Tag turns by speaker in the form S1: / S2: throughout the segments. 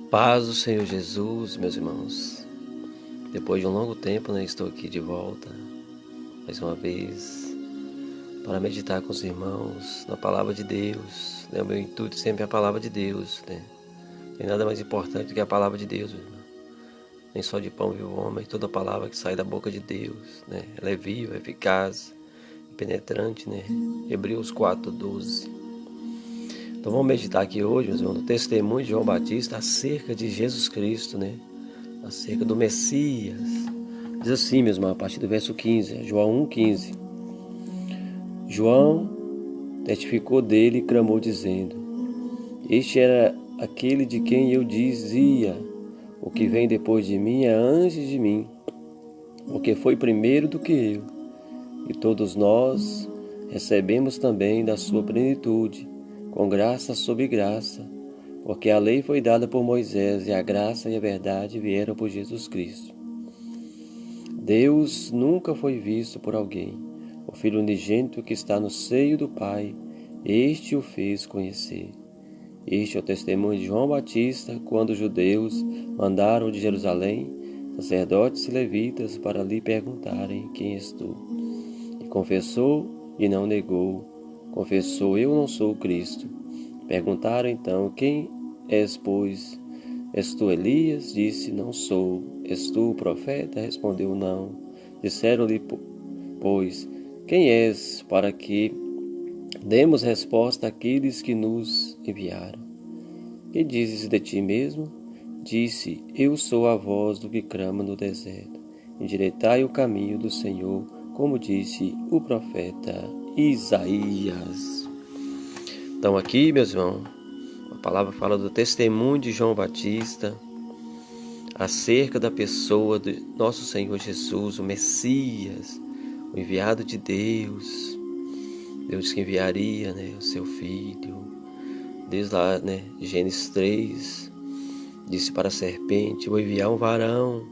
S1: Paz do Senhor Jesus, meus irmãos. Depois de um longo tempo, estou aqui de volta, mais uma vez, para meditar com os irmãos na Palavra de Deus. O meu intuito sempre é a Palavra de Deus. Não tem nada mais importante do que a Palavra de Deus, meu irmão. Nem só de pão vive o homem, toda palavra que sai da boca de Deus. Ela é viva, eficaz, penetrante. Hebreus 4:12. Então vamos meditar aqui hoje, meus irmãos, no testemunho de João Batista acerca de Jesus Cristo, acerca do Messias. Diz assim, meus irmãos, a partir do verso 15, João 1,15. João testificou dele e clamou dizendo: Este era aquele de quem eu dizia: O que vem depois de mim é antes de mim, porque foi primeiro do que eu. E todos nós recebemos também da sua plenitude, com graça sobre graça, porque a lei foi dada por Moisés e a graça e a verdade vieram por Jesus Cristo. Deus nunca foi visto por alguém. O Filho unigênito que está no seio do Pai, este o fez conhecer. Este é o testemunho de João Batista, quando os judeus mandaram de Jerusalém sacerdotes e levitas para lhe perguntarem: Quem és tu? E confessou e não negou. Confessou: Eu não sou o Cristo. Perguntaram então: Quem és, pois? És tu Elias? Disse: Não sou. És tu o profeta? Respondeu: Não. Disseram-lhe, pois, Quem és, para que demos resposta àqueles que nos enviaram? Que dizes de ti mesmo? Disse: Eu sou a voz do que clama no deserto. Endireitai o caminho do Senhor, como disse o profeta Isaías. Então aqui, meus irmãos, a palavra fala do testemunho de João Batista acerca da pessoa do nosso Senhor Jesus, o Messias, o enviado de Deus. Deus que enviaria o seu Filho. Desde lá, Gênesis 3, disse para a serpente: Vou enviar um varão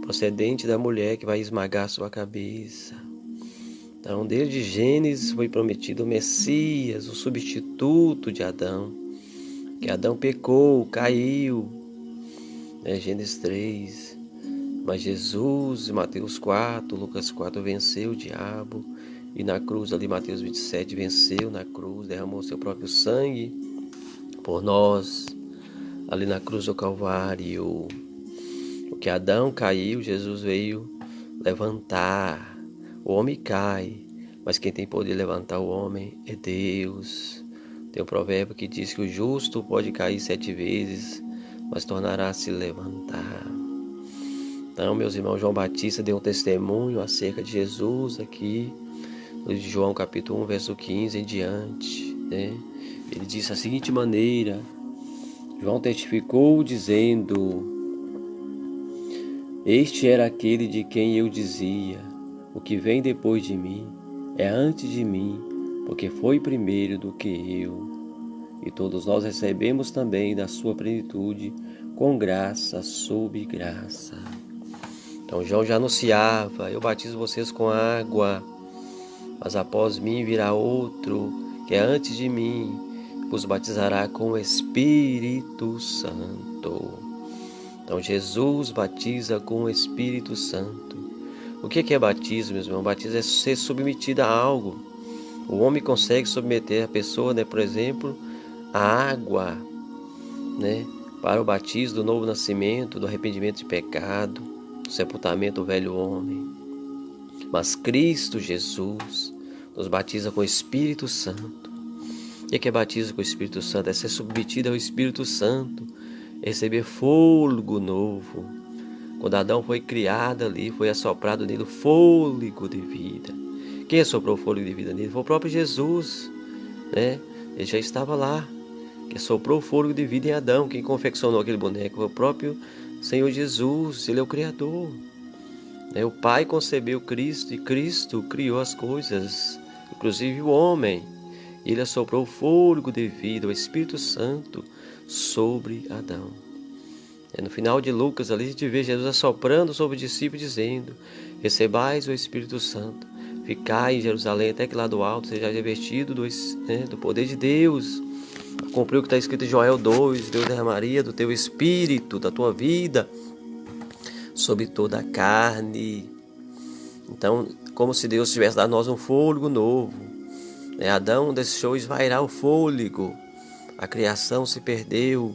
S1: procedente da mulher que vai esmagar sua cabeça. Então, desde Gênesis foi prometido o Messias, o substituto de Adão. Que Adão pecou, caiu. Gênesis 3. Mas Jesus, em Mateus 4, Lucas 4, venceu o diabo. E na cruz, ali, Mateus 27, venceu na cruz, derramou seu próprio sangue por nós. Ali na cruz do Calvário. Porque Adão caiu, Jesus veio levantar. O homem cai, mas quem tem poder de levantar o homem é Deus. Tem um provérbio que diz que o justo pode cair 7 vezes, mas tornará a se levantar. Então, meus irmãos, João Batista deu um testemunho acerca de Jesus aqui, no João capítulo 1, verso 15 em diante. Ele disse da seguinte maneira: João testificou dizendo: Este era aquele de quem eu dizia: O que vem depois de mim é antes de mim, porque foi primeiro do que eu. E todos nós recebemos também da sua plenitude, com graça sobre graça. Então João já anunciava: Eu batizo vocês com água, mas após mim virá outro, que é antes de mim, vos batizará com o Espírito Santo. Então Jesus batiza com o Espírito Santo. O que é batismo, meus irmãos? Batismo é ser submetido a algo. O homem consegue submeter a pessoa, por exemplo, a água, para o batismo do novo nascimento, do arrependimento de pecado, do sepultamento do velho homem. Mas Cristo Jesus nos batiza com o Espírito Santo. O que é batismo com o Espírito Santo? É ser submetido ao Espírito Santo, receber fôlego novo. Quando Adão foi criado ali, foi assoprado nele o fôlego de vida. Quem assoprou o fôlego de vida nele? Foi o próprio Jesus. Ele já estava lá. Quem soprou o fôlego de vida em Adão, quem confeccionou aquele boneco foi o próprio Senhor Jesus. Ele é o Criador. O Pai concebeu Cristo e Cristo criou as coisas, inclusive o homem. Ele assoprou o fôlego de vida, o Espírito Santo, sobre Adão. No final de Lucas, ali a gente vê Jesus assoprando sobre os discípulos, dizendo: Recebais o Espírito Santo, ficai em Jerusalém até que lá do alto seja revestido do poder de Deus. Cumpriu o que está escrito em Joel 2, Deus derramaria do teu espírito, da tua vida, sobre toda a carne. Então, como se Deus tivesse dado a nós um fôlego novo. Adão deixou esvairar o fôlego, a criação se perdeu,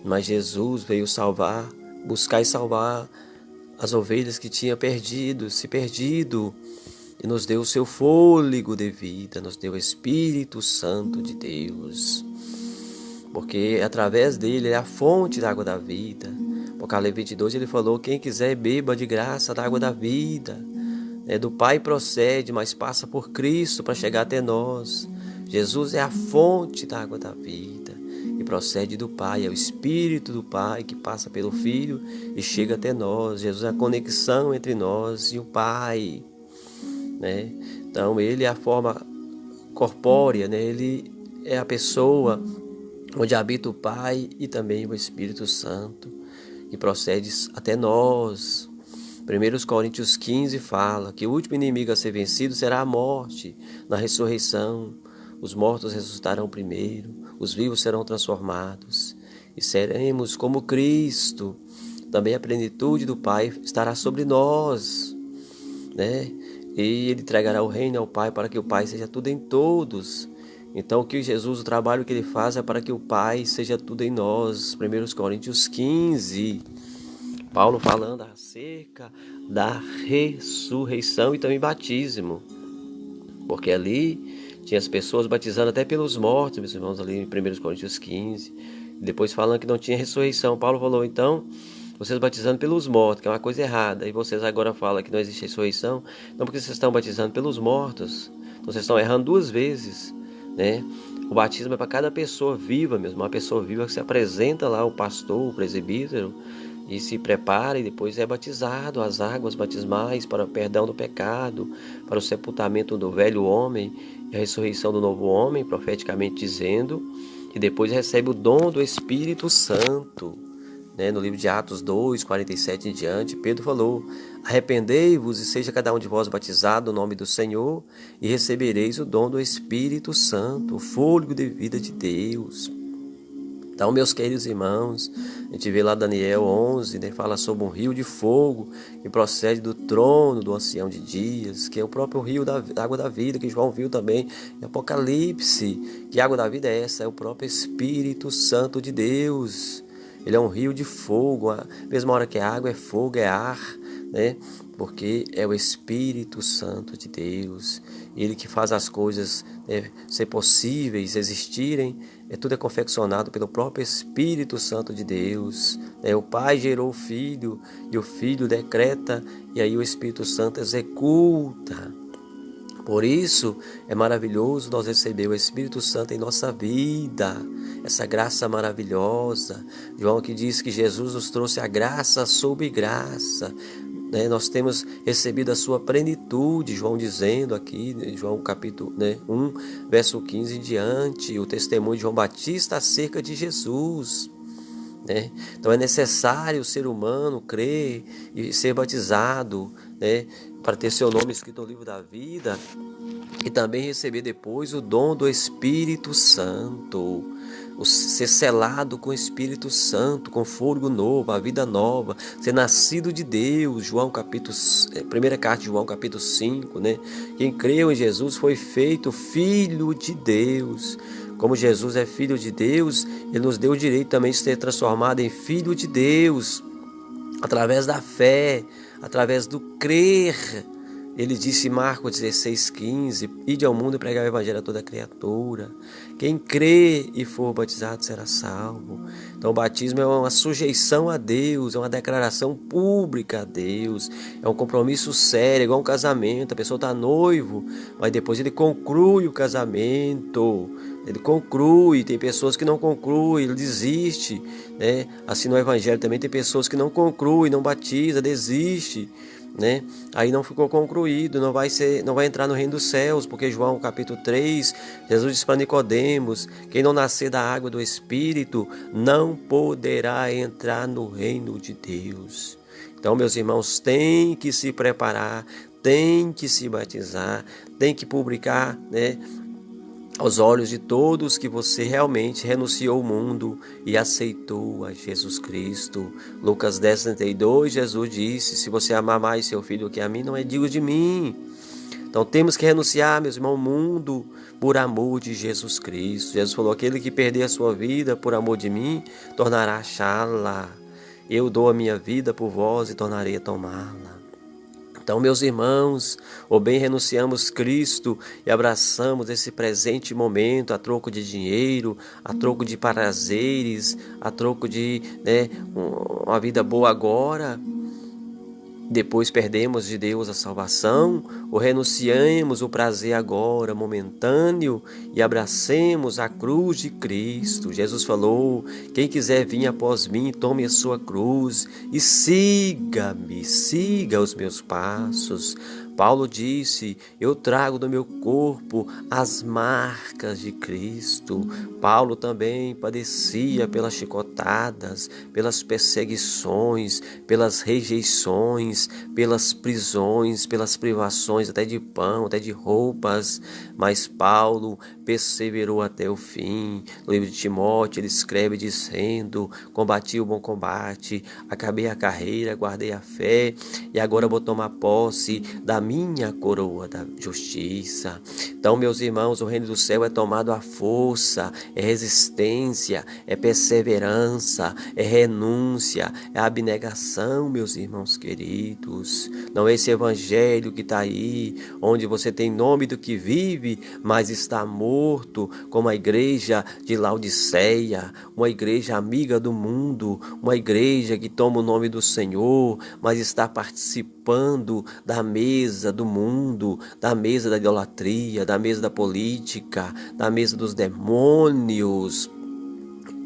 S1: mas Jesus veio salvar, buscar e salvar as ovelhas que tinham se perdido, e nos deu o seu fôlego de vida, nos deu o Espírito Santo de Deus, porque através dele é a fonte da água da vida. Apocalipse 22 ele falou: quem quiser beba de graça da água da vida. Do Pai procede, mas passa por Cristo para chegar até nós. Jesus é a fonte da água da vida e procede do Pai, é o Espírito do Pai que passa pelo Filho e chega até nós. Jesus é a conexão entre nós e o Pai. Então ele é a forma corpórea, ele é a pessoa onde habita o Pai e também o Espírito Santo, que procede até nós. 1 Coríntios 15 fala que o último inimigo a ser vencido será a morte. Na ressurreição, os mortos ressuscitarão primeiro, os vivos serão transformados e seremos como Cristo. Também a plenitude do Pai estará sobre nós, E ele entregará o reino ao Pai para que o Pai seja tudo em todos. Então o trabalho que ele faz é para que o Pai seja tudo em nós. 1 Coríntios 15. Paulo falando acerca da ressurreição e também batismo, porque ali tinha as pessoas batizando até pelos mortos, meus irmãos, ali em 1 Coríntios 15, depois falando que não tinha ressurreição. Paulo falou: então, vocês batizando pelos mortos, que é uma coisa errada, e vocês agora falam que não existe ressurreição, não, porque vocês estão batizando pelos mortos, então vocês estão errando duas vezes, O batismo é para cada pessoa viva mesmo, uma pessoa viva que se apresenta lá, o pastor, o presbítero, e se prepara e depois é batizado, as águas batismais para o perdão do pecado, para o sepultamento do velho homem e a ressurreição do novo homem, profeticamente dizendo, e depois recebe o dom do Espírito Santo. No livro de Atos 2, 47 em diante, Pedro falou: arrependei-vos e seja cada um de vós batizado no nome do Senhor e recebereis o dom do Espírito Santo, o fôlego de vida de Deus. Então, meus queridos irmãos, a gente vê lá Daniel 11, fala sobre um rio de fogo que procede do trono do ancião de dias, que é o próprio rio da água da vida, que João viu também em Apocalipse. Que água da vida é essa? É o próprio Espírito Santo de Deus. Ele é um rio de fogo, a mesma hora que é água, é fogo, é ar, porque é o Espírito Santo de Deus. Ele que faz as coisas ser possíveis, existirem, tudo é confeccionado pelo próprio Espírito Santo de Deus. O Pai gerou o Filho, e o Filho decreta, e aí o Espírito Santo executa. Por isso é maravilhoso nós receber o Espírito Santo em nossa vida, essa graça maravilhosa. João que diz que Jesus nos trouxe a graça sobre graça. Nós temos recebido a sua plenitude, João dizendo aqui, João capítulo 1, verso 15 em diante, o testemunho de João Batista acerca de Jesus. Então é necessário o ser humano crer e ser batizado, para ter seu nome escrito no livro da vida e também receber depois o dom do Espírito Santo, ser selado com o Espírito Santo, com fôlego novo, a vida nova, ser nascido de Deus. Primeira carta de João capítulo 5, Quem creu em Jesus foi feito filho de Deus. Como Jesus é filho de Deus, ele nos deu o direito também de ser transformado em filho de Deus, através da fé, através do crer. Ele disse em Marcos 16,15: ide ao mundo e pregai o evangelho a toda criatura. Quem crê e for batizado será salvo. Então o batismo é uma sujeição a Deus, é uma declaração pública a Deus, é um compromisso sério, igual um casamento. A pessoa está noivo, mas depois ele conclui o casamento. Ele conclui, tem pessoas que não concluem, ele desiste, Assim no evangelho também tem pessoas que não concluem, não batiza, desiste, Aí não ficou concluído, não vai entrar no reino dos céus, porque João capítulo 3, Jesus disse para Nicodemos: quem não nascer da água do Espírito não poderá entrar no reino de Deus. Então, meus irmãos, tem que se preparar, tem que se batizar, tem que publicar, aos olhos de todos que você realmente renunciou ao mundo e aceitou a Jesus Cristo. Lucas 10:32, Jesus disse: se você amar mais seu filho que a mim, não é digno de mim. Então temos que renunciar, meus irmãos, ao mundo por amor de Jesus Cristo. Jesus falou: aquele que perder a sua vida por amor de mim, tornará a achá-la. Eu dou a minha vida por vós e tornarei a tomá-la. Então, meus irmãos, ou bem renunciamos Cristo e abraçamos esse presente momento a troco de dinheiro, a troco de prazeres, a troco de uma vida boa agora, depois perdemos de Deus a salvação, ou renunciamos o prazer agora momentâneo e abracemos a cruz de Cristo. Jesus falou: quem quiser vir após mim, tome a sua cruz e siga-me, siga os meus passos. Paulo disse: eu trago no meu corpo as marcas de Cristo. Paulo também padecia pelas chicotadas, pelas perseguições, pelas rejeições, pelas prisões, pelas privações até de pão, até de roupas. Mas Paulo perseverou até o fim. No livro de Timóteo ele escreve dizendo: combati o bom combate, acabei a carreira, guardei a fé e agora vou tomar posse da minha coroa da justiça. Então, meus irmãos, o reino do céu é tomado à força, é resistência, é perseverança, é renúncia, é abnegação, meus irmãos queridos. Não é esse evangelho que está aí, onde você tem nome do que vive, mas está morto, como a igreja de Laodiceia, uma igreja amiga do mundo, uma igreja que toma o nome do Senhor, mas está participando da mesa do mundo, da mesa da idolatria, da mesa da política, da mesa dos demônios.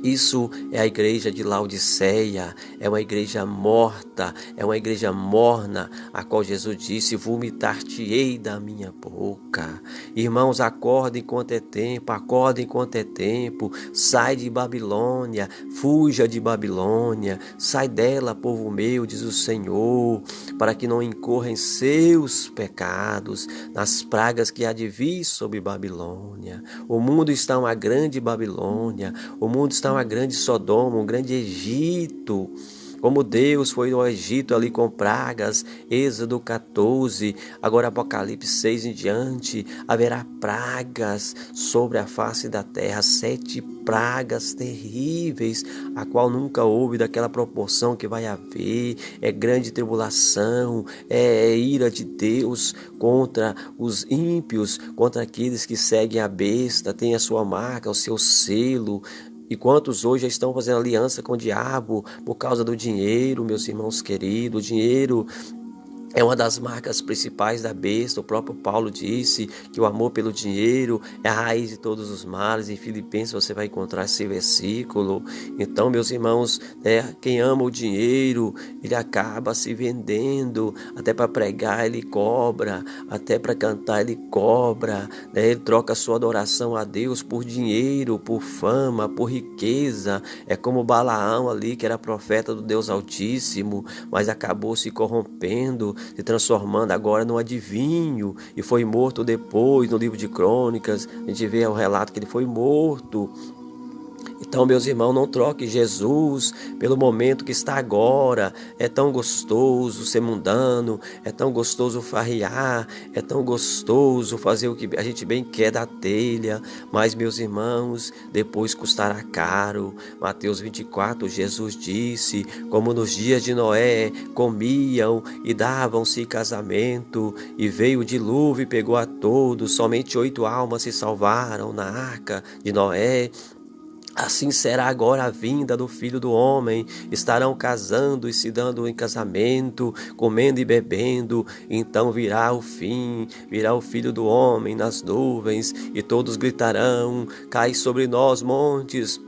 S1: Isso é a igreja de Laodiceia, é uma igreja morta, é uma igreja morna, a qual Jesus disse: vomitar-te-ei da minha boca. Irmãos, acordem enquanto é tempo, acordem enquanto é tempo, sai de Babilônia, fuja de Babilônia, sai dela, povo meu, diz o Senhor, para que não incorra em seus pecados, nas pragas que há de vir sobre Babilônia. O mundo está uma grande Babilônia, o mundo está uma grande Sodoma, um grande Egito. Como Deus foi ao Egito ali com pragas, Êxodo 14, agora Apocalipse 6 em diante, haverá pragas sobre a face da terra, 7 pragas terríveis, a qual nunca houve daquela proporção que vai haver. É grande tribulação, é ira de Deus contra os ímpios, contra aqueles que seguem a besta, tem a sua marca, o seu selo. E quantos hoje já estão fazendo aliança com o diabo por causa do dinheiro, meus irmãos queridos? O dinheiro é uma das marcas principais da besta. O próprio Paulo disse que o amor pelo dinheiro é a raiz de todos os males. Em Filipenses você vai encontrar esse versículo. Então, meus irmãos, quem ama o dinheiro, ele acaba se vendendo. Até para pregar ele cobra, até para cantar ele cobra. Ele troca a sua adoração a Deus por dinheiro, por fama, por riqueza. É como Balaão ali, que era profeta do Deus Altíssimo, mas acabou se corrompendo, se transformando agora num adivinho, e foi morto depois. No livro de Crônicas a gente vê o relato que ele foi morto. Então, meus irmãos, não troque Jesus pelo momento que está agora. É tão gostoso ser mundano, é tão gostoso farrear, é tão gostoso fazer o que a gente bem quer da telha, mas, meus irmãos, depois custará caro. Mateus 24, Jesus disse: como nos dias de Noé, comiam e davam-se casamento, e veio o dilúvio e pegou a todos, somente 8 almas se salvaram na arca de Noé. Assim será agora a vinda do Filho do Homem. Estarão casando e se dando em casamento, comendo e bebendo. Então virá o fim, virá o Filho do Homem nas nuvens, e todos gritarão: cai sobre nós, montes,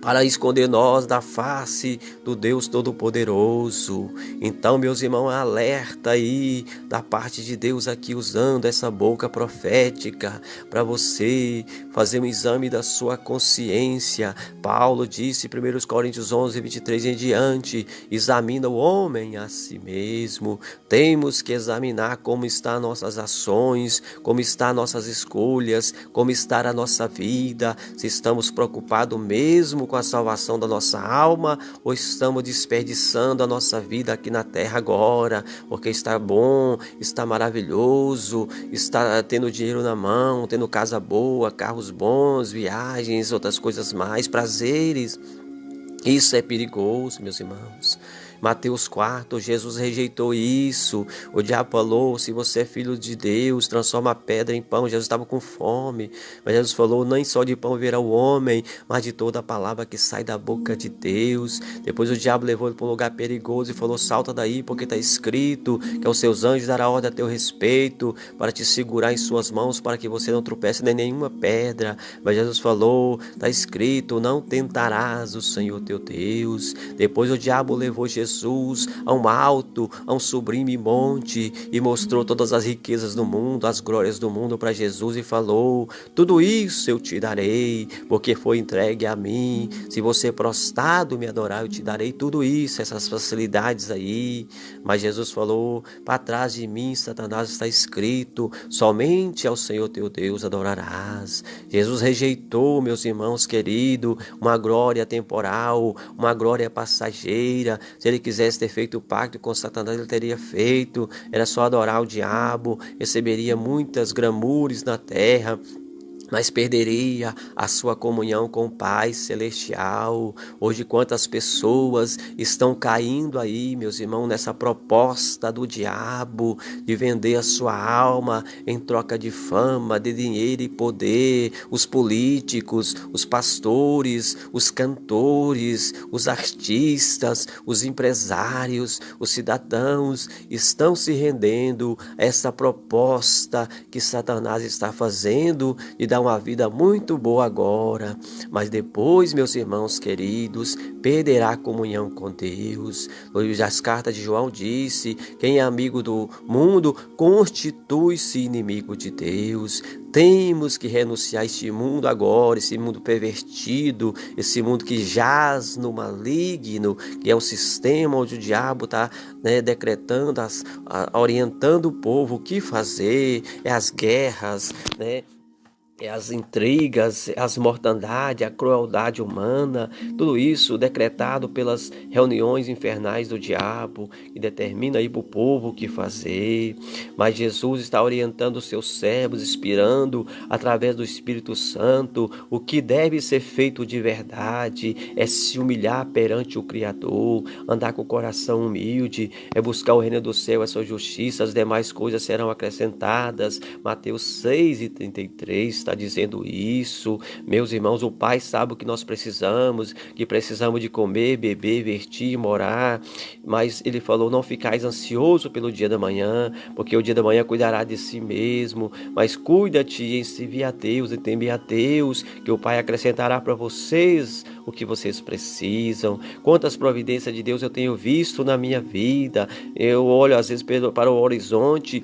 S1: para esconder nós da face do Deus Todo-Poderoso. Então, meus irmãos, alerta aí da parte de Deus aqui, usando essa boca profética para você fazer um exame da sua consciência. Paulo disse em 1 Coríntios 11, 23 em diante: examina o homem a si mesmo. Temos que examinar como estão nossas ações, como estão nossas escolhas, como está a nossa vida, se estamos preocupados mesmo com a salvação da nossa alma, ou estamos desperdiçando a nossa vida aqui na terra agora, porque está bom, está maravilhoso, está tendo dinheiro na mão, tendo casa boa, carros bons, viagens, outras coisas mais, prazeres. Isso é perigoso, meus irmãos. Mateus 4, Jesus rejeitou isso. O diabo falou: se você é filho de Deus, transforma a pedra em pão. Jesus estava com fome, mas Jesus falou: nem só de pão viverá o homem, mas de toda a palavra que sai da boca de Deus. Depois o diabo levou ele para um lugar perigoso e falou: salta daí, porque está escrito que aos seus anjos dará ordem a teu respeito, para te segurar em suas mãos, para que você não tropece nem nenhuma pedra. Mas Jesus falou: está escrito, não tentarás o Senhor teu Deus. Depois o diabo levou Jesus a um alto, a um sublime monte, e mostrou todas as riquezas do mundo, as glórias do mundo para Jesus, e falou: tudo isso eu te darei, porque foi entregue a mim. Se você prostrado me adorar, eu te darei tudo isso, essas facilidades aí. Mas Jesus falou: para trás de mim, Satanás, está escrito, somente ao Senhor teu Deus adorarás. Jesus rejeitou, meus irmãos queridos, uma glória temporal, uma glória passageira. Se ele quisesse ter feito o pacto com Satanás, ele teria feito. Era só adorar o diabo, receberia muitas gramures na terra, mas perderia a sua comunhão com o Pai Celestial. Hoje, quantas pessoas estão caindo aí, meus irmãos, nessa proposta do diabo de vender a sua alma em troca de fama, de dinheiro e poder. Os políticos, os pastores, os cantores, os artistas, os empresários, os cidadãos estão se rendendo a essa proposta que Satanás está fazendo de dar uma vida muito boa agora, mas depois, meus irmãos queridos, perderá a comunhão com Deus. As cartas de João disse: quem é amigo do mundo constitui-se inimigo de Deus. Temos que renunciar a este mundo agora, esse mundo pervertido, esse mundo que jaz no maligno, que é o sistema onde o diabo está decretando, orientando o povo o que fazer, é as guerras, as intrigas, as mortandades, a crueldade humana, tudo isso decretado pelas reuniões infernais do diabo, que determina aí para o povo o que fazer. Mas Jesus está orientando os seus servos, inspirando através do Espírito Santo o que deve ser feito de verdade, é se humilhar perante o Criador, andar com o coração humilde, é buscar o reino do céu, a sua justiça, as demais coisas serão acrescentadas. Mateus 6:33 está dizendo isso. Meus irmãos, o Pai sabe o que nós precisamos, que precisamos de comer, beber, vestir, morar, mas ele falou: não ficais ansioso pelo dia da manhã, porque o dia da manhã cuidará de si mesmo, mas cuida-te e envia a Deus e teme a Deus, que o Pai acrescentará para vocês o que vocês precisam. Quantas providências de Deus eu tenho visto na minha vida. Eu olho às vezes para o horizonte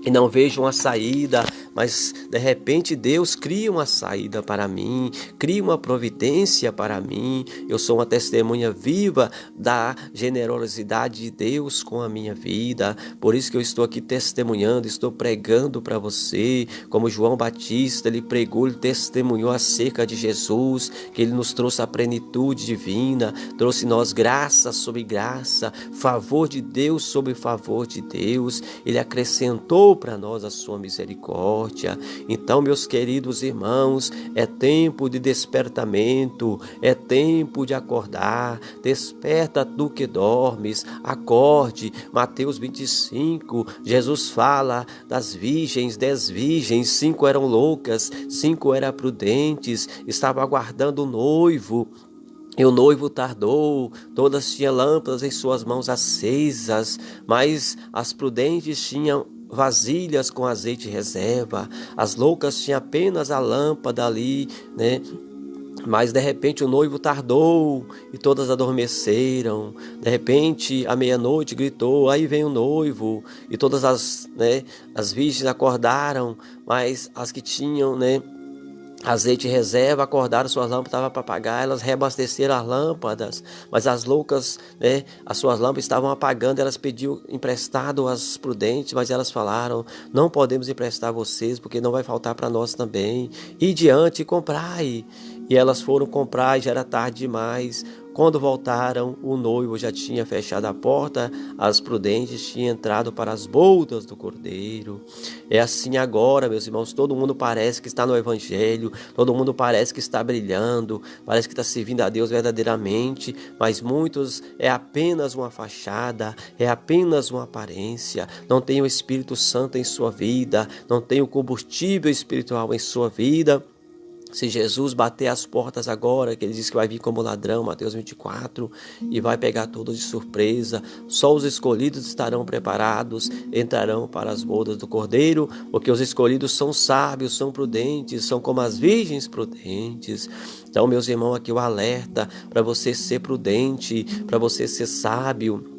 S1: e não vejo uma saída, mas de repente Deus cria uma saída para mim, cria uma providência para mim. Eu sou uma testemunha viva da generosidade de Deus com a minha vida. Por isso que eu estou aqui testemunhando, estou pregando para você, como João Batista, ele pregou, ele testemunhou acerca de Jesus, que ele nos trouxe a plenitude divina, trouxe nós graça sobre graça, favor de Deus sobre favor de Deus. Ele acrescentou para nós a sua misericórdia. Então, meus queridos irmãos, é tempo de despertamento, é tempo de acordar. Desperta tu que dormes, acorde. Mateus 25, Jesus fala das virgens, 10 virgens, 5 eram loucas, 5 eram prudentes, estavam aguardando o noivo. E o noivo tardou, todas tinham lâmpadas em suas mãos acesas, mas as prudentes tinham vasilhas com azeite reserva. As loucas tinham apenas a lâmpada ali, Mas de repente o noivo tardou e todas adormeceram. De repente, à meia-noite gritou: aí vem o noivo. E todas as virgens acordaram, mas as que tinham, azeite em reserva, acordaram, suas lâmpadas estavam para apagar, elas reabasteceram as lâmpadas, mas as loucas, as suas lâmpadas estavam apagando, elas pediam emprestado às prudentes, mas elas falaram: não podemos emprestar a vocês, porque não vai faltar para nós também. E diante, comprai. E elas foram comprar, e já era tarde demais. Quando voltaram, o noivo já tinha fechado a porta, as prudentes tinham entrado para as bodas do Cordeiro. É assim agora, meus irmãos, todo mundo parece que está no Evangelho, todo mundo parece que está brilhando, parece que está servindo a Deus verdadeiramente, mas muitos é apenas uma fachada, é apenas uma aparência, não tem o Espírito Santo em sua vida, não tem o combustível espiritual em sua vida. Se Jesus bater as portas agora, que ele diz que vai vir como ladrão, Mateus 24, e vai pegar todos de surpresa, só os escolhidos estarão preparados, entrarão para as bodas do Cordeiro, porque os escolhidos são sábios, são prudentes, são como as virgens prudentes. Então, meus irmãos, aqui o alerta para você ser prudente, para você ser sábio,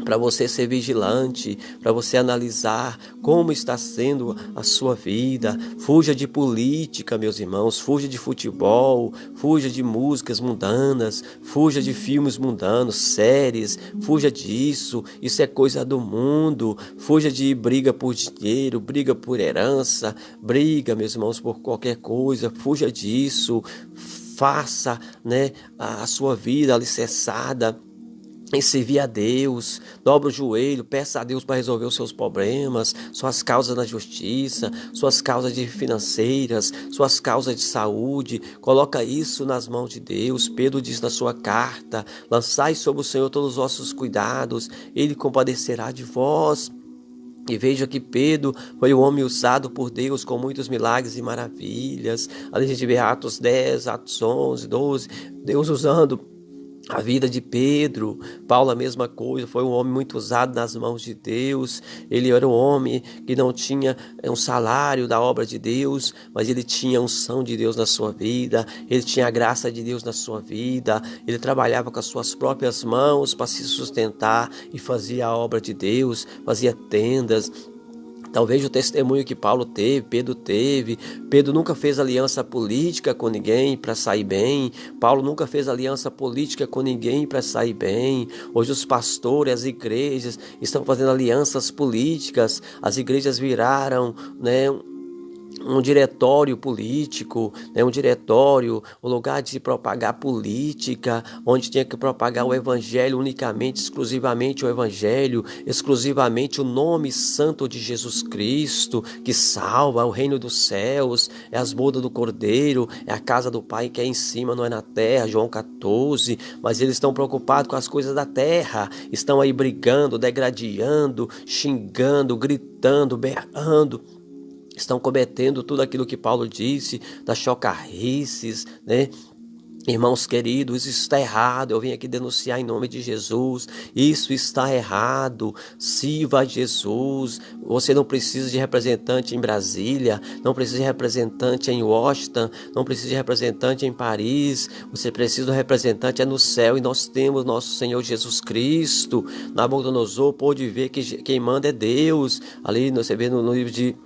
S1: para você ser vigilante, para você analisar como está sendo a sua vida. Fuja de política, meus irmãos, fuja de futebol, fuja de músicas mundanas, fuja de filmes mundanos, séries, fuja disso, isso é coisa do mundo. Fuja de briga por dinheiro, briga por herança, briga, meus irmãos, por qualquer coisa, fuja disso. Faça, a sua vida alicerçada em servir a Deus, dobra o joelho, peça a Deus para resolver os seus problemas, suas causas na justiça, suas causas financeiras, suas causas de saúde, coloca isso nas mãos de Deus. Pedro diz na sua carta: lançai sobre o Senhor todos os vossos cuidados, Ele compadecerá de vós. E veja que Pedro foi um homem usado por Deus com muitos milagres e maravilhas. Ali a gente vê Atos 10, Atos 11, 12, Deus usando a vida de Pedro. Paulo, a mesma coisa, foi um homem muito usado nas mãos de Deus. Ele era um homem que não tinha um salário da obra de Deus, mas ele tinha a unção de Deus na sua vida, ele tinha a graça de Deus na sua vida, ele trabalhava com as suas próprias mãos para se sustentar e fazia a obra de Deus, fazia tendas. Talvez o testemunho que Paulo teve, Pedro teve. Pedro nunca fez aliança política com ninguém para sair bem. Paulo nunca fez aliança política com ninguém para sair bem. Hoje os pastores, as igrejas estão fazendo alianças políticas. As igrejas viraram, um diretório político, um lugar de propagar política, onde tinha que propagar o evangelho unicamente, exclusivamente o evangelho, exclusivamente o nome santo de Jesus Cristo, que salva, o reino dos céus, é as bodas do Cordeiro, é a casa do Pai que é em cima, não é na terra, João 14, mas eles estão preocupados com as coisas da terra, estão aí brigando, degradando, xingando, gritando, berrando, estão cometendo tudo aquilo que Paulo disse, das chocarrices, Irmãos queridos, isso está errado. Eu vim aqui denunciar em nome de Jesus. Isso está errado. Sirva a Jesus. Você não precisa de representante em Brasília, não precisa de representante em Washington, não precisa de representante em Paris. Você precisa de representante no céu, e nós temos nosso Senhor Jesus Cristo. Nabucodonosor pôde ver que quem manda é Deus. Ali você vê no livro de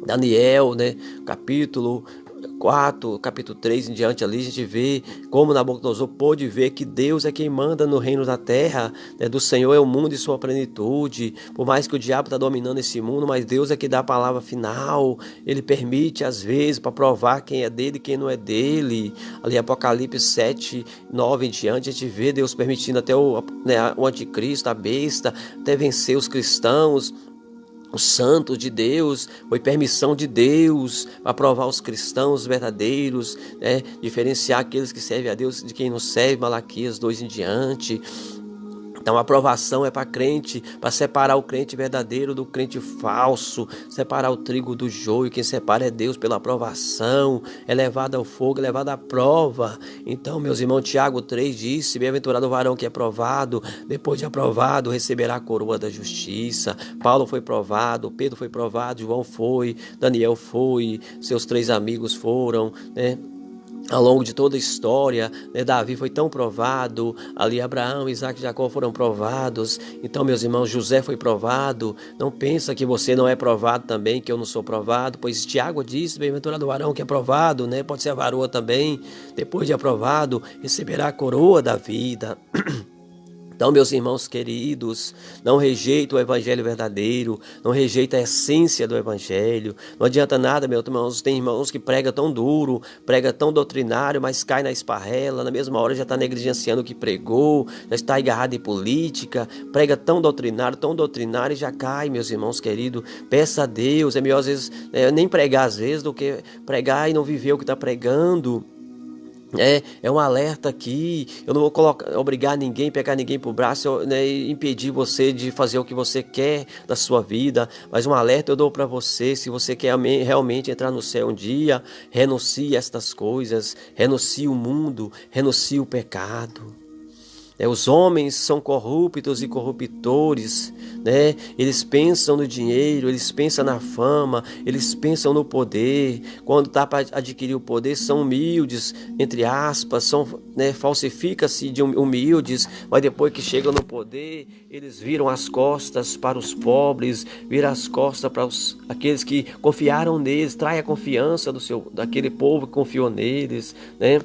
S1: Daniel, capítulo 4, capítulo 3 em diante, ali a gente vê como Nabucodonosor pôde ver que Deus é quem manda no reino da terra, do Senhor é o mundo e sua plenitude. Por mais que o diabo está dominando esse mundo, mas Deus é que dá a palavra final. Ele permite às vezes para provar quem é dele e quem não é dele. Ali Apocalipse 7, 9 em diante, a gente vê Deus permitindo até o anticristo, a besta, até vencer os cristãos. O santo de Deus, foi permissão de Deus para provar os cristãos verdadeiros, diferenciar aqueles que servem a Deus de quem não serve, Malaquias 2 em diante. Então a aprovação é para crente, para separar o crente verdadeiro do crente falso, separar o trigo do joio. Quem separa é Deus pela aprovação, é levado ao fogo, é levado à prova. Então, meus irmãos, Tiago 3 disse: bem-aventurado o varão que é provado, depois de aprovado receberá a coroa da justiça. Paulo foi provado, Pedro foi provado, João foi, Daniel foi, seus 3 amigos foram, Ao longo de toda a história, né, Davi foi tão provado, ali Abraão, Isaac e Jacó foram provados, então meus irmãos, José foi provado. Não pensa que você não é provado também, que eu não sou provado, pois Tiago disse, bem-aventurado o varão que é provado, né? Pode ser a varoa também, depois de aprovado, receberá a coroa da vida. Então, meus irmãos queridos, não rejeita o evangelho verdadeiro, não rejeita a essência do evangelho. Não adianta nada, meus irmãos, tem irmãos que pregam tão duro, prega tão doutrinário, mas cai na esparrela, na mesma hora já está negligenciando o que pregou, já está agarrado em política, prega tão doutrinário e já cai, meus irmãos queridos. Peça a Deus, é melhor às vezes nem pregar às vezes do que pregar e não viver o que está pregando. É um alerta aqui. Eu não vou obrigar ninguém, pegar ninguém por braço, né, e impedir você de fazer o que você quer da sua vida. Mas um alerta eu dou para você: se você quer realmente entrar no céu um dia, renuncie a estas coisas, renuncie o mundo, renuncie o pecado. Os homens são corruptos e corruptores, né? Eles pensam no dinheiro, eles pensam na fama, eles pensam no poder. Quando está para adquirir o poder, são humildes, entre aspas, falsifica-se de humildes, mas depois que chegam no poder, eles viram as costas para os pobres, viram as costas para aqueles que confiaram neles, trai a confiança daquele povo que confiou neles, né?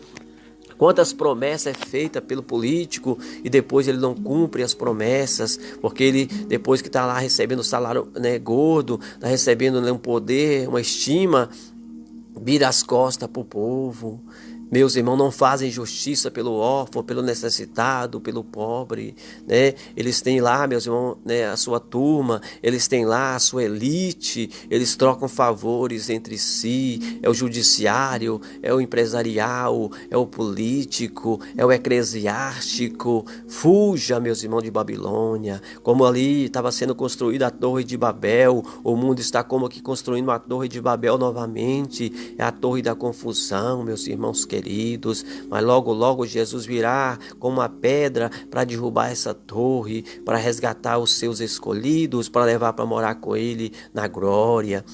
S1: Quantas promessas é feita pelo político e depois ele não cumpre as promessas, porque ele, depois que está lá recebendo o salário, né, gordo, está recebendo, né, um poder, uma estima, vira as costas para o povo. Meus irmãos, não fazem justiça pelo órfão, pelo necessitado, pelo pobre, né? Eles têm lá, meus irmãos, né, a sua turma, eles têm lá a sua elite, eles trocam favores entre si, é o judiciário, é o empresarial, é o político, é o eclesiástico. Fuja, meus irmãos, de Babilônia. Como ali estava sendo construída a Torre de Babel, o mundo está como que construindo a Torre de Babel novamente, é a Torre da confusão, meus irmãos queridos. Mas logo, logo Jesus virá como uma pedra para derrubar essa torre, para resgatar os seus escolhidos, para levar para morar com ele na glória.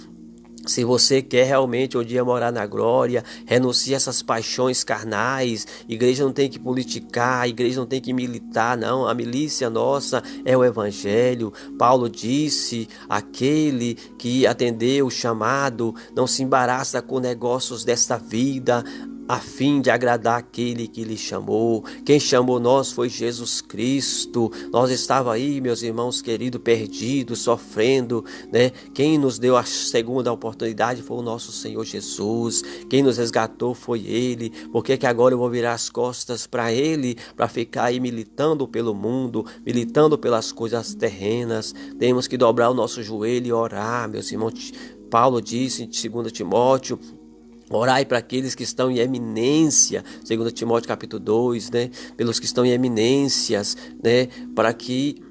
S1: Se você quer realmente um dia morar na glória, renuncie a essas paixões carnais. Igreja não tem que politicar, igreja não tem que militar, não. A milícia nossa é o evangelho. Paulo disse: aquele que atendeu o chamado não se embaraça com negócios desta vida, a fim de agradar aquele que lhe chamou. Quem chamou nós foi Jesus Cristo. Nós estávamos aí, meus irmãos queridos, perdidos, sofrendo, né? Quem nos deu a segunda oportunidade foi o nosso Senhor Jesus. Quem nos resgatou foi Ele. Por que agora eu vou virar as costas para Ele, para ficar aí militando pelo mundo, militando pelas coisas terrenas? Temos que dobrar o nosso joelho e orar, meus irmãos. Paulo disse em 2 Timóteo: orai para aqueles que estão em eminência, 2 Timóteo capítulo 2, né? Pelos que estão em eminências, né? Para que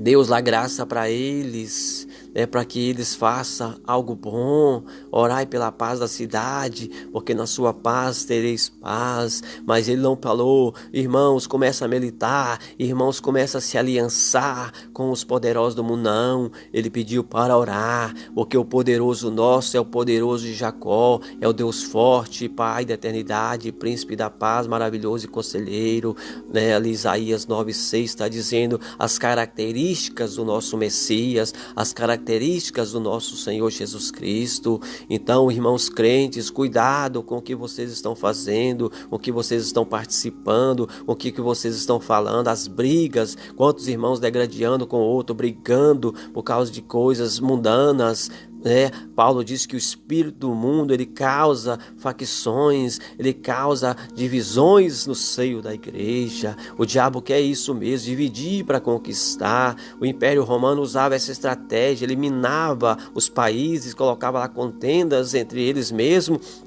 S1: Deus dá graça para eles, né? Para que eles façam algo bom. Orai pela paz da cidade, porque na sua paz tereis paz. Mas ele não falou: irmãos, começa a militar, irmãos, começa a se aliançar com os poderosos do mundo. Não, ele pediu para orar, porque o poderoso nosso é o poderoso de Jacó, é o Deus forte, Pai da eternidade, príncipe da paz, maravilhoso e conselheiro, né? Ali Isaías 9:6 está dizendo as características do nosso Messias, as características do nosso Senhor Jesus Cristo. Então, irmãos crentes, cuidado com o que vocês estão fazendo, com o que vocês estão participando, com o que vocês estão falando, as brigas, quantos irmãos degradando com o outro, brigando por causa de coisas mundanas, né? Paulo diz que o espírito do mundo, ele causa facções, ele causa divisões no seio da igreja. O diabo quer isso mesmo, dividir para conquistar. O Império Romano usava essa estratégia, eliminava os países, colocava lá contendas entre eles mesmos,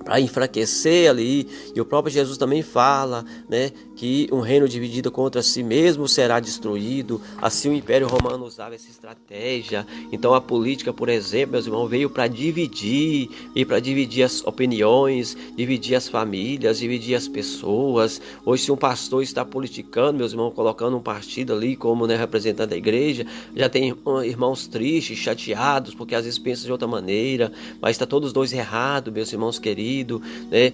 S1: para enfraquecer ali. E o próprio Jesus também fala, né, que um reino dividido contra si mesmo será destruído. Assim o Império Romano usava essa estratégia. Então a política, por exemplo, meus irmãos, veio para dividir, e para dividir as opiniões, dividir as famílias, dividir as pessoas. Hoje, se um pastor está politicando, meus irmãos, colocando um partido ali como, né, representante da igreja, já tem irmãos tristes, chateados, porque às vezes pensam de outra maneira, mas está todos dois errados, meus irmãos queridos, né?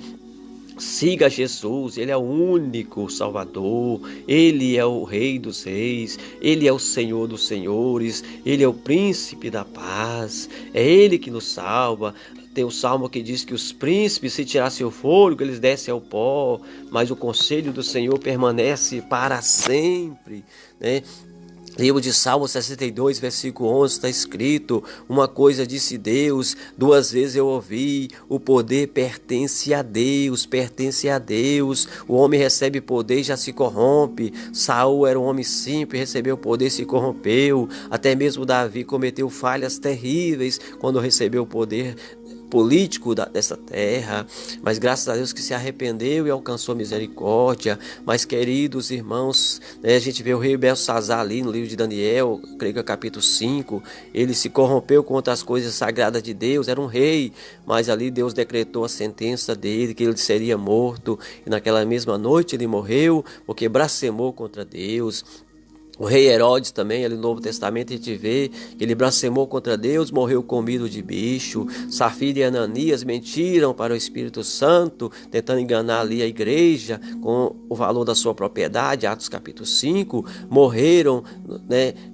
S1: Siga Jesus, Ele é o único Salvador, Ele é o Rei dos Reis, Ele é o Senhor dos Senhores, Ele é o Príncipe da Paz, é Ele que nos salva. Tem o salmo que diz que os príncipes, se tirassem o fôlego, eles descem ao pó, mas o conselho do Senhor permanece para sempre, né? Livro de Salmo 62, versículo 11, está escrito: uma coisa disse Deus, duas vezes eu ouvi, o poder pertence a Deus, pertence a Deus. O homem recebe poder e já se corrompe. Saul era um homem simples, recebeu poder e se corrompeu. Até mesmo Davi cometeu falhas terríveis quando recebeu o poder político dessa terra, mas graças a Deus que se arrependeu e alcançou misericórdia. Mas queridos irmãos, a gente vê o rei Belsazar ali no livro de Daniel, creio que é capítulo 5, ele se corrompeu contra as coisas sagradas de Deus, era um rei, mas ali Deus decretou a sentença dele, que ele seria morto, e naquela mesma noite ele morreu, porque blasfemou contra Deus. O rei Herodes também, ali no Novo Testamento, a gente vê que ele blasfemou contra Deus, morreu comido de bicho. Safira e Ananias mentiram para o Espírito Santo, tentando enganar ali a igreja com o valor da sua propriedade. Atos capítulo 5, morreram,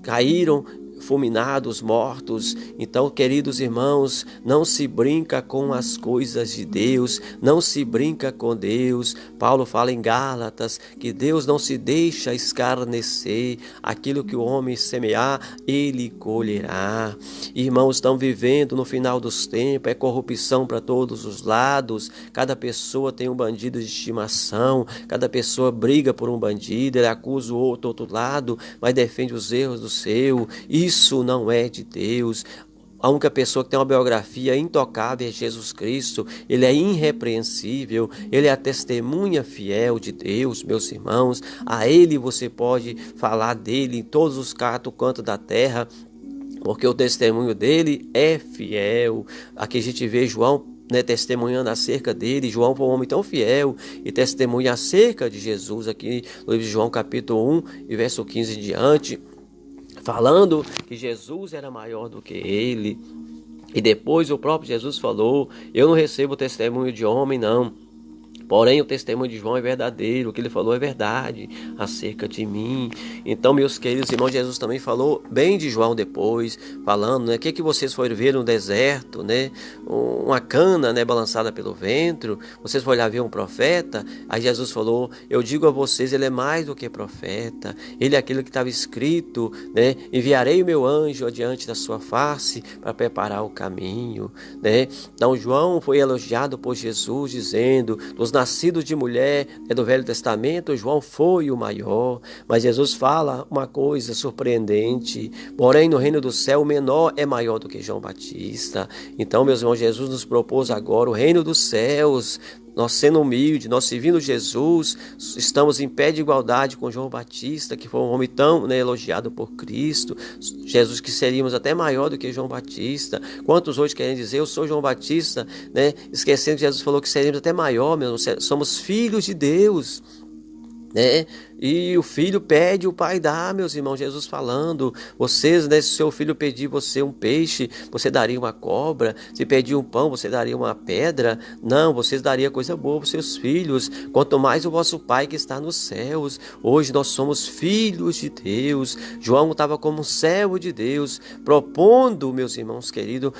S1: caíram fulminados, mortos. Então, queridos irmãos, não se brinca com as coisas de Deus, não se brinca com Deus. Paulo fala em Gálatas que Deus não se deixa escarnecer, aquilo que o homem semear, ele colherá. Irmãos, estão vivendo no final dos tempos, é corrupção para todos os lados, cada pessoa tem um bandido de estimação, cada pessoa briga por um bandido, ele acusa o outro lado, mas defende os erros do seu. Isso não é de Deus. A única pessoa que tem uma biografia intocável é Jesus Cristo. Ele é irrepreensível, ele é a testemunha fiel de Deus, meus irmãos. A ele você pode falar dele em todos os cantos da terra, porque o testemunho dele é fiel. Aqui a gente vê João testemunhando acerca dele. João foi um homem tão fiel e testemunha acerca de Jesus aqui no livro de João capítulo 1 e verso 15 em diante, falando que Jesus era maior do que ele. E depois o próprio Jesus falou: eu não recebo testemunho de homem, não, porém o testemunho de João é verdadeiro, o que ele falou é verdade acerca de mim. Então, meus queridos irmãos, Jesus também falou bem de João depois, falando, o que vocês foram ver no deserto, uma cana, balançada pelo vento, vocês foram lá ver um profeta? Aí Jesus falou: eu digo a vocês, ele é mais do que profeta, ele é aquilo que estava escrito, enviarei o meu anjo adiante da sua face para preparar o caminho, Então João foi elogiado por Jesus, dizendo: dos nascidos de mulher do Velho Testamento, João foi o maior. Mas Jesus fala uma coisa surpreendente: porém no reino do céu o menor é maior do que João Batista. Então, meus irmãos, Jesus nos propôs agora o reino dos céus. Nós sendo humildes, nós servindo Jesus, estamos em pé de igualdade com João Batista, que foi um homem tão elogiado por Cristo. Jesus, que seríamos até maior do que João Batista. Quantos hoje querem dizer: eu sou João Batista, esquecendo que Jesus falou que seríamos até maior, mesmo. Somos filhos de Deus, E o filho pede, o pai dá, meus irmãos. Jesus falando: vocês, se seu filho pedir você um peixe, você daria uma cobra? Se pedir um pão, você daria uma pedra? Não, vocês dariam coisa boa para os seus filhos, quanto mais o vosso pai que está nos céus. Hoje nós somos filhos de Deus. João estava como um servo de Deus, propondo, meus irmãos queridos,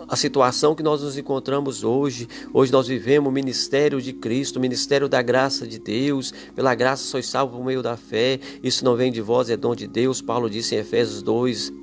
S1: a situação que nós nos encontramos hoje. Hoje nós vivemos o ministério de Cristo, o ministério da graça de Deus. Pela graça sois salvos por meio da fé. Isso não vem de vós, é dom de Deus. Paulo disse em Efésios 2,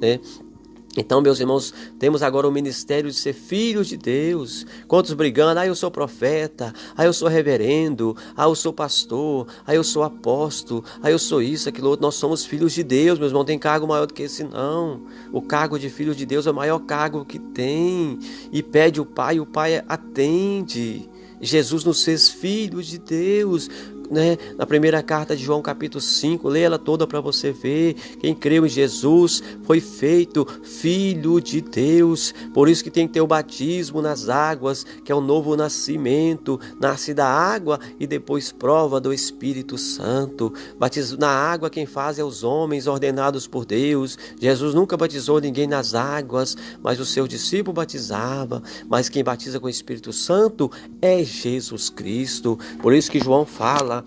S1: Então, meus irmãos, temos agora o ministério de ser filhos de Deus. Quantos brigando: eu sou profeta, eu sou reverendo, eu sou pastor, eu sou apóstolo, eu sou isso, aquilo outro. Nós somos filhos de Deus, meus irmãos. Não tem cargo maior do que esse, não. O cargo de filho de Deus é o maior cargo que tem. E pede o Pai atende. Jesus nos fez filhos de Deus. né, na primeira carta de João, capítulo 5, leia ela toda para você ver. Quem creu em Jesus foi feito filho de Deus. Por isso que tem que ter o batismo nas águas, que é o novo nascimento. Nasce da água e depois prova do Espírito Santo. Batismo na água quem faz é os homens ordenados por Deus. Jesus nunca batizou ninguém nas águas, mas o seu discípulo batizava. Mas quem batiza com o Espírito Santo é Jesus Cristo. Por isso que João fala: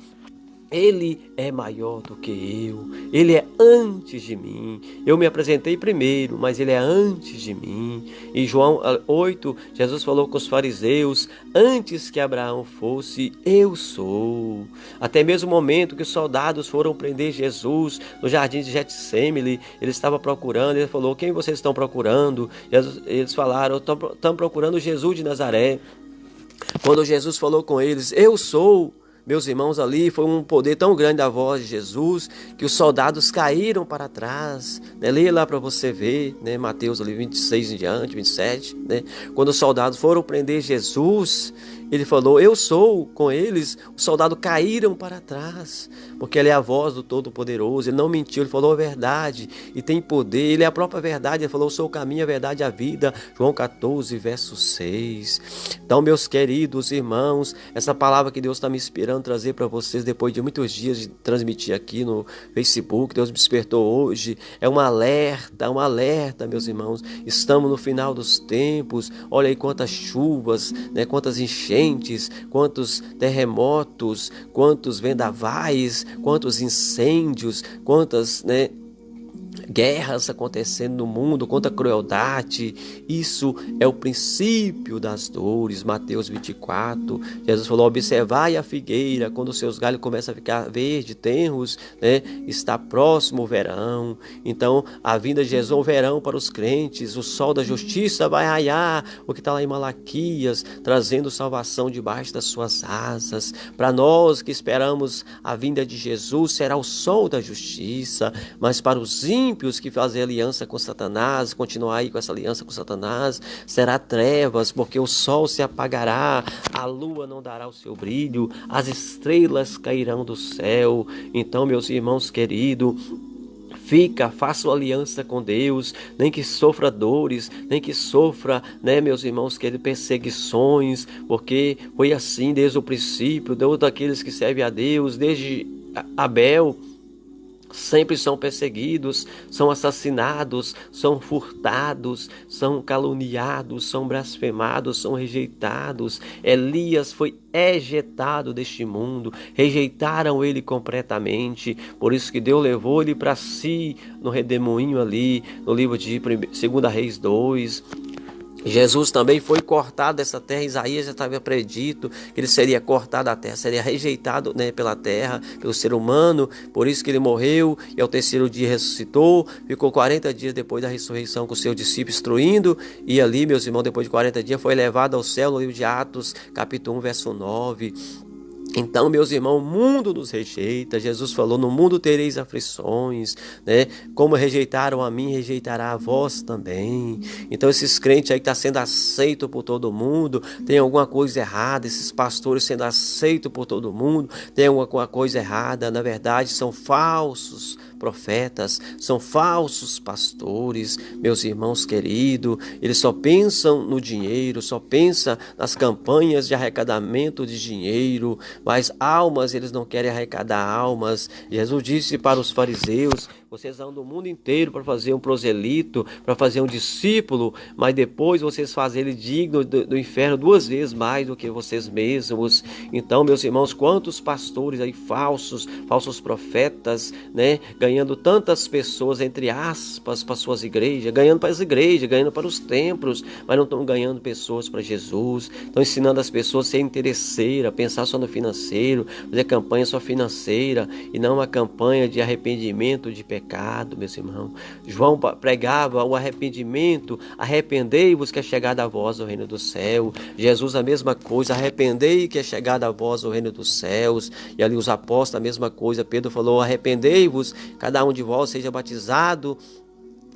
S1: Ele é maior do que eu, Ele é antes de mim. Eu me apresentei primeiro, mas Ele é antes de mim. Em João 8, Jesus falou com os fariseus: antes que Abraão fosse, eu sou. Até mesmo o momento que os soldados foram prender Jesus no jardim de Getsêmani, ele estava procurando, ele falou: quem vocês estão procurando? Eles falaram: estão procurando Jesus de Nazaré. Quando Jesus falou com eles: eu sou, meus irmãos, ali foi um poder tão grande da voz de Jesus que os soldados caíram para trás, né? Leia lá para você ver, né? Mateus ali 26 em diante, 27, né? Quando os soldados foram prender Jesus, ele falou: eu sou, com eles, os soldados caíram para trás, porque ele é a voz do Todo-Poderoso. Ele não mentiu, ele falou a verdade e tem poder, ele é a própria verdade. Ele falou: eu sou o caminho, a verdade e a vida. João 14, verso 6. Então, meus queridos irmãos, essa palavra que Deus está me inspirando a trazer para vocês depois de muitos dias de transmitir aqui no Facebook, Deus me despertou hoje, é um alerta, meus irmãos. Estamos no final dos tempos. Olha aí quantas chuvas, né? Quantas enchentes, quantos terremotos, quantos vendavais, quantos incêndios, quantas, né, guerras acontecendo no mundo, quanta crueldade. Isso é o princípio das dores. Mateus 24, Jesus falou: observai a figueira, quando os seus galhos começam a ficar verde, tenros, né? Está próximo o verão. Então a vinda de Jesus é o verão para os crentes. O sol da justiça vai raiar, o que está lá em Malaquias, trazendo salvação debaixo das suas asas. Para nós que esperamos a vinda de Jesus, será o sol da justiça. Mas para os ímpios que fazem aliança com Satanás, continuar aí com essa aliança com Satanás, será trevas, porque o sol se apagará, a lua não dará o seu brilho, as estrelas cairão do céu. Então, meus irmãos queridos, faça aliança com Deus, nem que sofra dores, nem que sofra, né, meus irmãos queridos, perseguições, porque foi assim desde o princípio. Deus daqueles que servem a Deus, desde Abel, sempre são perseguidos, são assassinados, são furtados, são caluniados, são blasfemados, são rejeitados. Elias foi ejetado deste mundo, rejeitaram ele completamente. Por isso que Deus levou ele para si no redemoinho ali, no livro de 2 Reis 2. Jesus também foi cortado dessa terra. Isaías já estava predito que ele seria cortado da terra, seria rejeitado, né, pela terra, pelo ser humano. Por isso que ele morreu e ao terceiro dia ressuscitou. Ficou 40 dias depois da ressurreição com seus discípulos instruindo. E ali, meus irmãos, depois de 40 dias foi levado ao céu, no livro de Atos, capítulo 1, verso 9. Então, meus irmãos, o mundo nos rejeita. Jesus falou: no mundo tereis aflições, né? Como rejeitaram a mim, rejeitará a vós também. Então, esses crentes aí que estão sendo aceitos por todo mundo, tem alguma coisa errada. Esses pastores sendo aceitos por todo mundo, tem alguma coisa errada. Na verdade, são falsos profetas, são falsos pastores, meus irmãos queridos. Eles só pensam no dinheiro, só pensam nas campanhas de arrecadamento de dinheiro, mas almas, eles não querem arrecadar almas. Jesus disse para os fariseus: vocês andam o mundo inteiro para fazer um proselito, para fazer um discípulo, mas depois vocês fazem ele digno do inferno 2 vezes mais do que vocês mesmos. Então, meus irmãos, quantos pastores aí falsos profetas, né, ganhando tantas pessoas, entre aspas, para suas igrejas, ganhando para as igrejas, ganhando para os templos, mas não estão ganhando pessoas para Jesus. Estão ensinando as pessoas a ser interesseira, pensar só no financeiro, fazer campanha só financeira e não uma campanha de arrependimento de pecado, meus irmãos. João pregava o arrependimento: arrependei-vos que é chegada a vós o reino do céu. Jesus a mesma coisa: arrependei que é chegada a vós o reino dos céus. E ali os apóstolos a mesma coisa. Pedro falou: arrependei-vos, cada um de vós seja batizado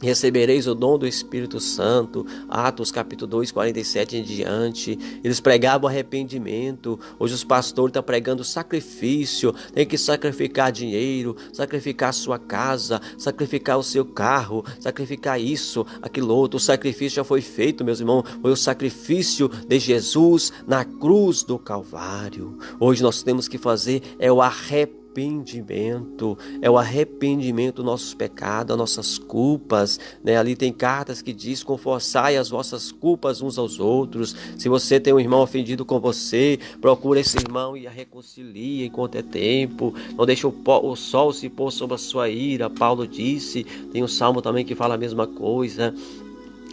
S1: recebereis o dom do Espírito Santo. Atos capítulo 2, 47 em diante. Eles pregavam arrependimento. Hoje os pastores estão pregando sacrifício. Tem que sacrificar dinheiro, sacrificar a sua casa, sacrificar o seu carro, sacrificar isso, aquilo outro. O sacrifício já foi feito, meus irmãos. Foi o sacrifício de Jesus na cruz do Calvário. Hoje nós temos que fazer o arrependimento. É o arrependimento dos nossos pecados, das nossas culpas, né? Ali tem cartas que diz: confessai as vossas culpas uns aos outros. Se você tem um irmão ofendido com você, procura esse irmão e a reconcilia enquanto é tempo. Não deixe o sol se pôr sobre a sua ira. Paulo disse. Tem um salmo também que fala a mesma coisa.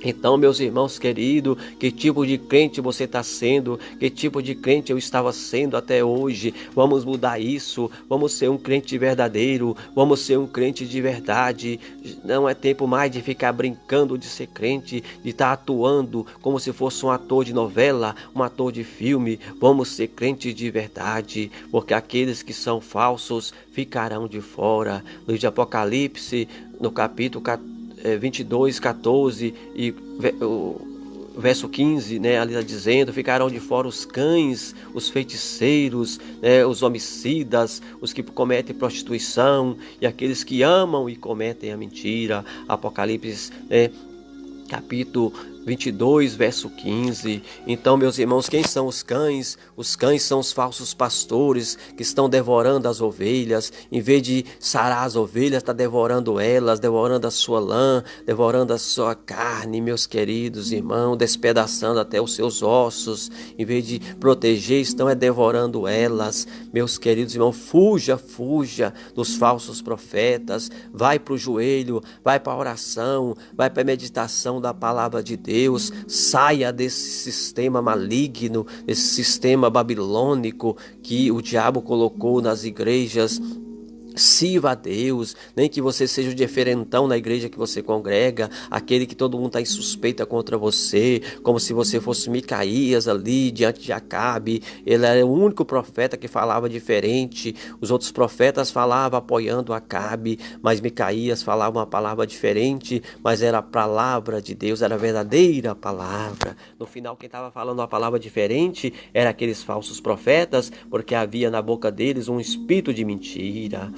S1: Então, meus irmãos queridos, que tipo de crente você está sendo? Que tipo de crente eu estava sendo até hoje? Vamos mudar isso, vamos ser um crente verdadeiro, vamos ser um crente de verdade. Não é tempo mais de ficar brincando de ser crente, de estar atuando como se fosse um ator de novela, um ator de filme. Vamos ser crentes de verdade, porque aqueles que são falsos ficarão de fora. No livro de Apocalipse, no capítulo 22, 14 e o verso 15, né, ali está dizendo: ficarão de fora os cães, os feiticeiros, né, os homicidas, os que cometem prostituição e aqueles que amam e cometem a mentira. Apocalipse, capítulo 22, verso 15. Então, meus irmãos, quem são os cães? Os cães são os falsos pastores que estão devorando as ovelhas. Em vez de sarar as ovelhas, está devorando elas, devorando a sua lã, devorando a sua carne, meus queridos irmãos, despedaçando até os seus ossos. Em vez de proteger, estão devorando elas. Meus queridos irmãos, fuja dos falsos profetas. Vai para o joelho, vai para a oração, vai para a meditação da palavra de Deus. Saia desse sistema maligno, desse sistema babilônico que o diabo colocou nas igrejas. Sirva a Deus, nem que você seja o diferentão na igreja que você congrega, aquele que todo mundo está em suspeita contra você, como se você fosse Micaías ali diante de Acabe. Ele era o único profeta que falava diferente. Os outros profetas falavam apoiando Acabe, mas Micaías falava uma palavra diferente, mas era a palavra de Deus, era a verdadeira palavra. No final, quem estava falando uma palavra diferente era aqueles falsos profetas, porque havia na boca deles um espírito de mentira.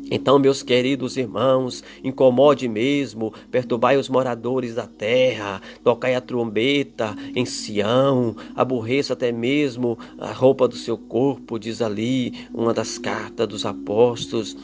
S1: Então, meus queridos irmãos, incomode mesmo, perturbai os moradores da terra, tocai a trombeta em Sião, aborreça até mesmo a roupa do seu corpo, diz ali uma das cartas dos apóstolos.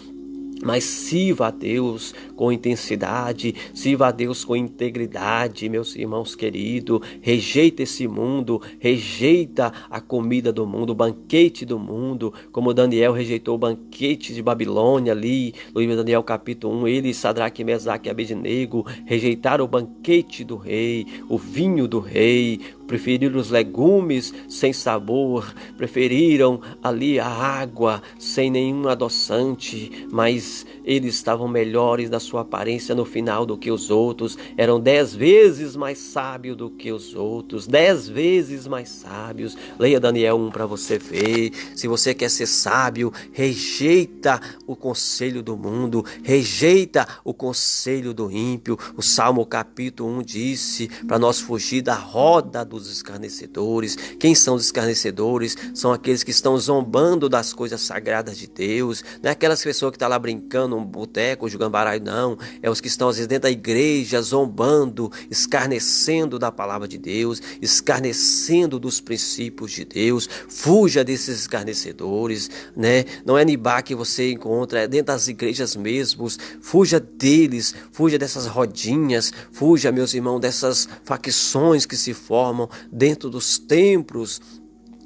S1: Mas sirva a Deus com intensidade, sirva a Deus com integridade, meus irmãos queridos. Rejeita esse mundo, rejeita a comida do mundo, o banquete do mundo, como Daniel rejeitou o banquete de Babilônia ali, no livro de Daniel capítulo 1, ele, Sadraque, Mesaque e Abednego, rejeitaram o banquete do rei, o vinho do rei, preferiram os legumes sem sabor, preferiram ali a água sem nenhum adoçante, mas eles estavam melhores na sua aparência no final do que os outros, eram 10 vezes mais sábios do que os outros, 10 vezes mais sábios. Leia Daniel 1 para você ver. Se você quer ser sábio, rejeita o conselho do mundo, rejeita o conselho do ímpio. O Salmo capítulo 1 disse para nós fugir da roda dos escarnecedores. Quem são os escarnecedores? São aqueles que estão zombando das coisas sagradas de Deus. Não é aquelas pessoas que estão lá brincando um boteco, jogando baralho, não. É os que estão às vezes dentro da igreja, zombando, escarnecendo da palavra de Deus, escarnecendo dos princípios de Deus. Fuja desses escarnecedores, né? Não é Nibá que você encontra, é dentro das igrejas mesmos. Fuja deles, fuja dessas rodinhas, fuja, meus irmãos, dessas facções que se formam dentro dos templos.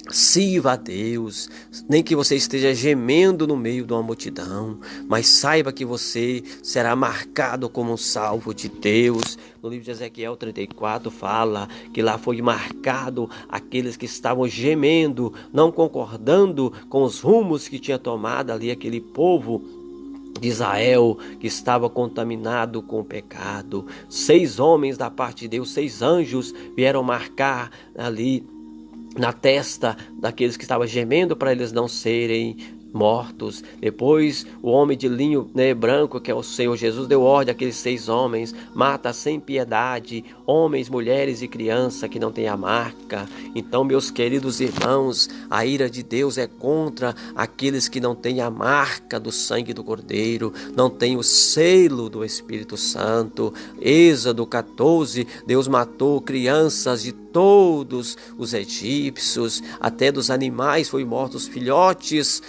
S1: Sirva a Deus, nem que você esteja gemendo no meio de uma multidão, mas saiba que você será marcado como um salvo de Deus. No livro de Ezequiel 34 fala que lá foi marcado aqueles que estavam gemendo, não concordando com os rumos que tinha tomado ali aquele povo de Israel, que estava contaminado com o pecado. 6 homens da parte de Deus, 6 anjos vieram marcar ali na testa daqueles que estavam gemendo para eles não serem mortos. Depois o homem de linho, branco, que é o Senhor Jesus, deu ordem àqueles 6 homens: mata sem piedade homens, mulheres e crianças que não têm a marca. Então, meus queridos irmãos, a ira de Deus é contra aqueles que não têm a marca do sangue do Cordeiro, não têm o selo do Espírito Santo. Êxodo 14, Deus matou crianças de todos os egípcios, até dos animais foi mortos filhotes.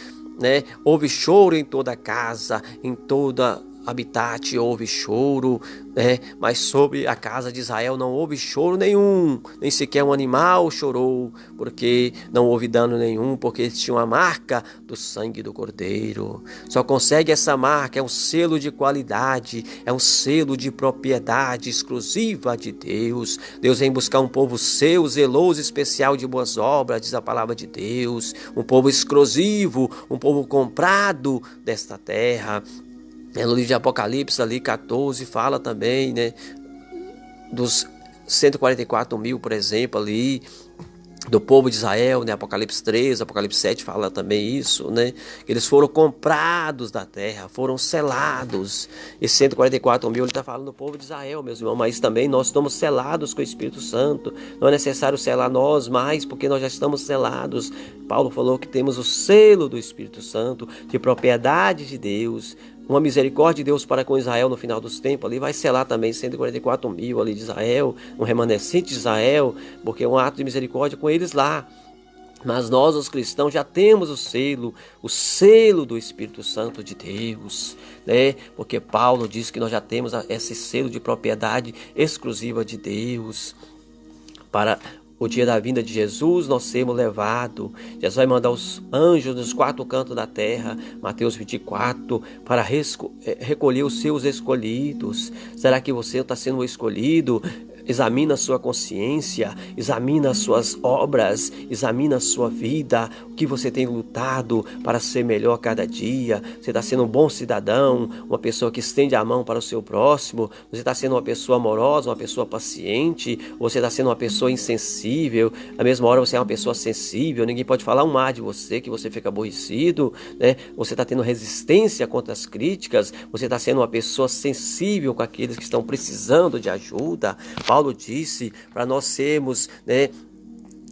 S1: Houve choro em toda casa, em toda habitat houve choro, mas sobre a casa de Israel não houve choro nenhum, nem sequer um animal chorou, porque não houve dano nenhum, porque eles tinham a marca do sangue do Cordeiro. Só consegue essa marca, é um selo de qualidade, é um selo de propriedade exclusiva de Deus. Deus vem buscar um povo seu, zeloso, especial de boas obras, diz a palavra de Deus, um povo exclusivo, um povo comprado desta terra. No livro de Apocalipse, ali 14, fala também, dos 144 mil, por exemplo, ali, do povo de Israel, Apocalipse 13, Apocalipse 7 fala também isso, que eles foram comprados da terra, foram selados. E 144 mil, ele está falando do povo de Israel, meus irmãos, mas também nós estamos selados com o Espírito Santo. Não é necessário selar nós mais, porque nós já estamos selados. Paulo falou que temos o selo do Espírito Santo, de propriedade de Deus. Uma misericórdia de Deus para com Israel no final dos tempos, ali vai selar também 144 mil ali de Israel, um remanescente de Israel, porque é um ato de misericórdia com eles lá. Mas nós, os cristãos, já temos o selo do Espírito Santo de Deus, porque Paulo diz que nós já temos esse selo de propriedade exclusiva de Deus. Para o dia da vinda de Jesus, nós sermos levados. Jesus vai mandar os anjos nos 4 cantos da terra, Mateus 24, para recolher os seus escolhidos. Será que você está sendo escolhido? Examina a sua consciência, examina as suas obras, examina a sua vida, o que você tem lutado para ser melhor a cada dia. Você está sendo um bom cidadão, uma pessoa que estende a mão para o seu próximo? Você está sendo uma pessoa amorosa, uma pessoa paciente? Ou você está sendo uma pessoa insensível? Na mesma hora você é uma pessoa sensível, ninguém pode falar um ar de você, que você fica aborrecido, Você está tendo resistência contra as críticas? Você está sendo uma pessoa sensível com aqueles que estão precisando de ajuda? Paulo disse para nós sermos,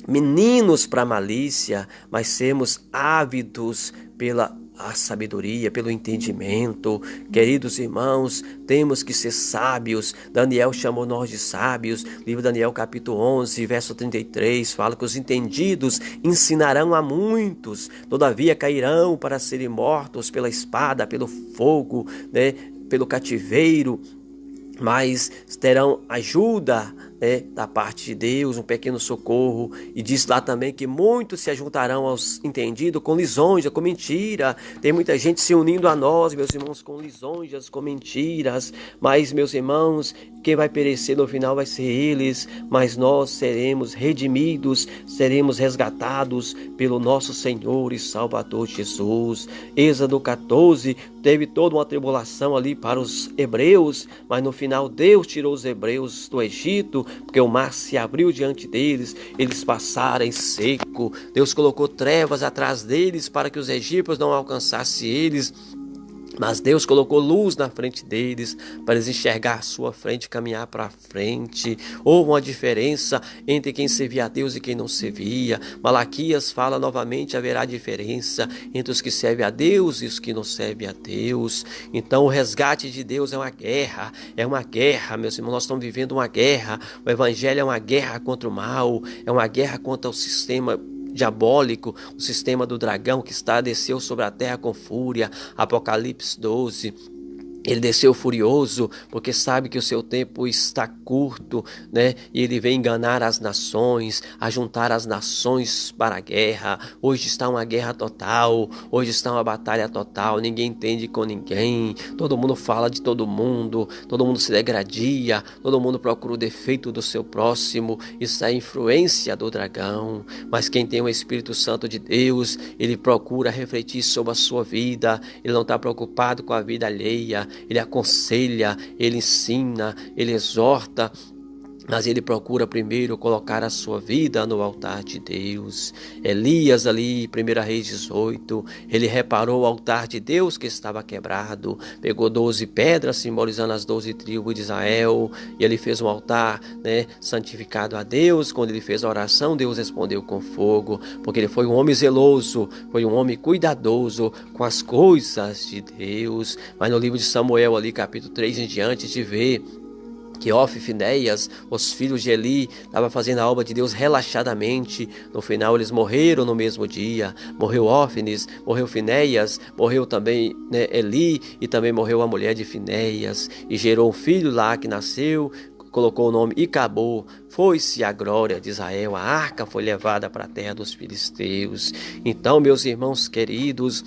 S1: meninos para a malícia, mas sermos ávidos pela sabedoria, pelo entendimento. Queridos irmãos, temos que ser sábios. Daniel chamou nós de sábios. Livro de Daniel capítulo 11, verso 33, fala que os entendidos ensinarão a muitos, todavia cairão para serem mortos pela espada, pelo fogo, pelo cativeiro, mas terão ajuda da parte de Deus, um pequeno socorro. E diz lá também que muitos se ajuntarão aos entendidos com lisonja, com mentira. Tem muita gente se unindo a nós, meus irmãos, com lisonjas, com mentiras. Mas, meus irmãos, quem vai perecer no final vai ser eles, mas nós seremos redimidos, seremos resgatados pelo nosso Senhor e Salvador Jesus. Êxodo 14, teve toda uma tribulação ali para os hebreus, mas no final Deus tirou os hebreus do Egito, porque o mar se abriu diante deles, eles passaram em seco. Deus colocou trevas atrás deles para que os egípcios não alcançassem eles. Mas Deus colocou luz na frente deles, para eles enxergar a sua frente e caminhar para frente. Houve uma diferença entre quem servia a Deus e quem não servia. Malaquias fala novamente, haverá diferença entre os que servem a Deus e os que não servem a Deus. Então o resgate de Deus é uma guerra, meus irmãos, nós estamos vivendo uma guerra. O Evangelho é uma guerra contra o mal, é uma guerra contra o sistema diabólico, o sistema do dragão que desceu sobre a terra com fúria. Apocalipse 12. Ele desceu furioso, porque sabe que o seu tempo está curto, E ele vem enganar as nações, a juntar as nações para a guerra. Hoje está uma guerra total, hoje está uma batalha total, ninguém entende com ninguém, todo mundo fala de todo mundo se degradia, todo mundo procura o defeito do seu próximo. Isso é a influência do dragão. Mas quem tem o Espírito Santo de Deus, ele procura refletir sobre a sua vida, ele não está preocupado com a vida alheia. Ele aconselha, ele ensina, ele exorta. Mas ele procura primeiro colocar a sua vida no altar de Deus. Elias ali, 1 Reis 18, ele reparou o altar de Deus que estava quebrado, pegou 12 pedras simbolizando as 12 tribos de Israel, e ele fez um altar, santificado a Deus. Quando ele fez a oração, Deus respondeu com fogo, porque ele foi um homem zeloso, foi um homem cuidadoso com as coisas de Deus. Mas no livro de Samuel ali, capítulo 3 em diante, de ver que Ofni e Finéias, os filhos de Eli, estavam fazendo a obra de Deus relaxadamente. No final eles morreram no mesmo dia. Morreu Ofni, morreu Finéias, morreu também Eli, e também morreu a mulher de Finéias, e gerou um filho lá que nasceu, colocou o nome Icabô. Foi-se a glória de Israel, a arca foi levada para a terra dos filisteus. Então, meus irmãos queridos,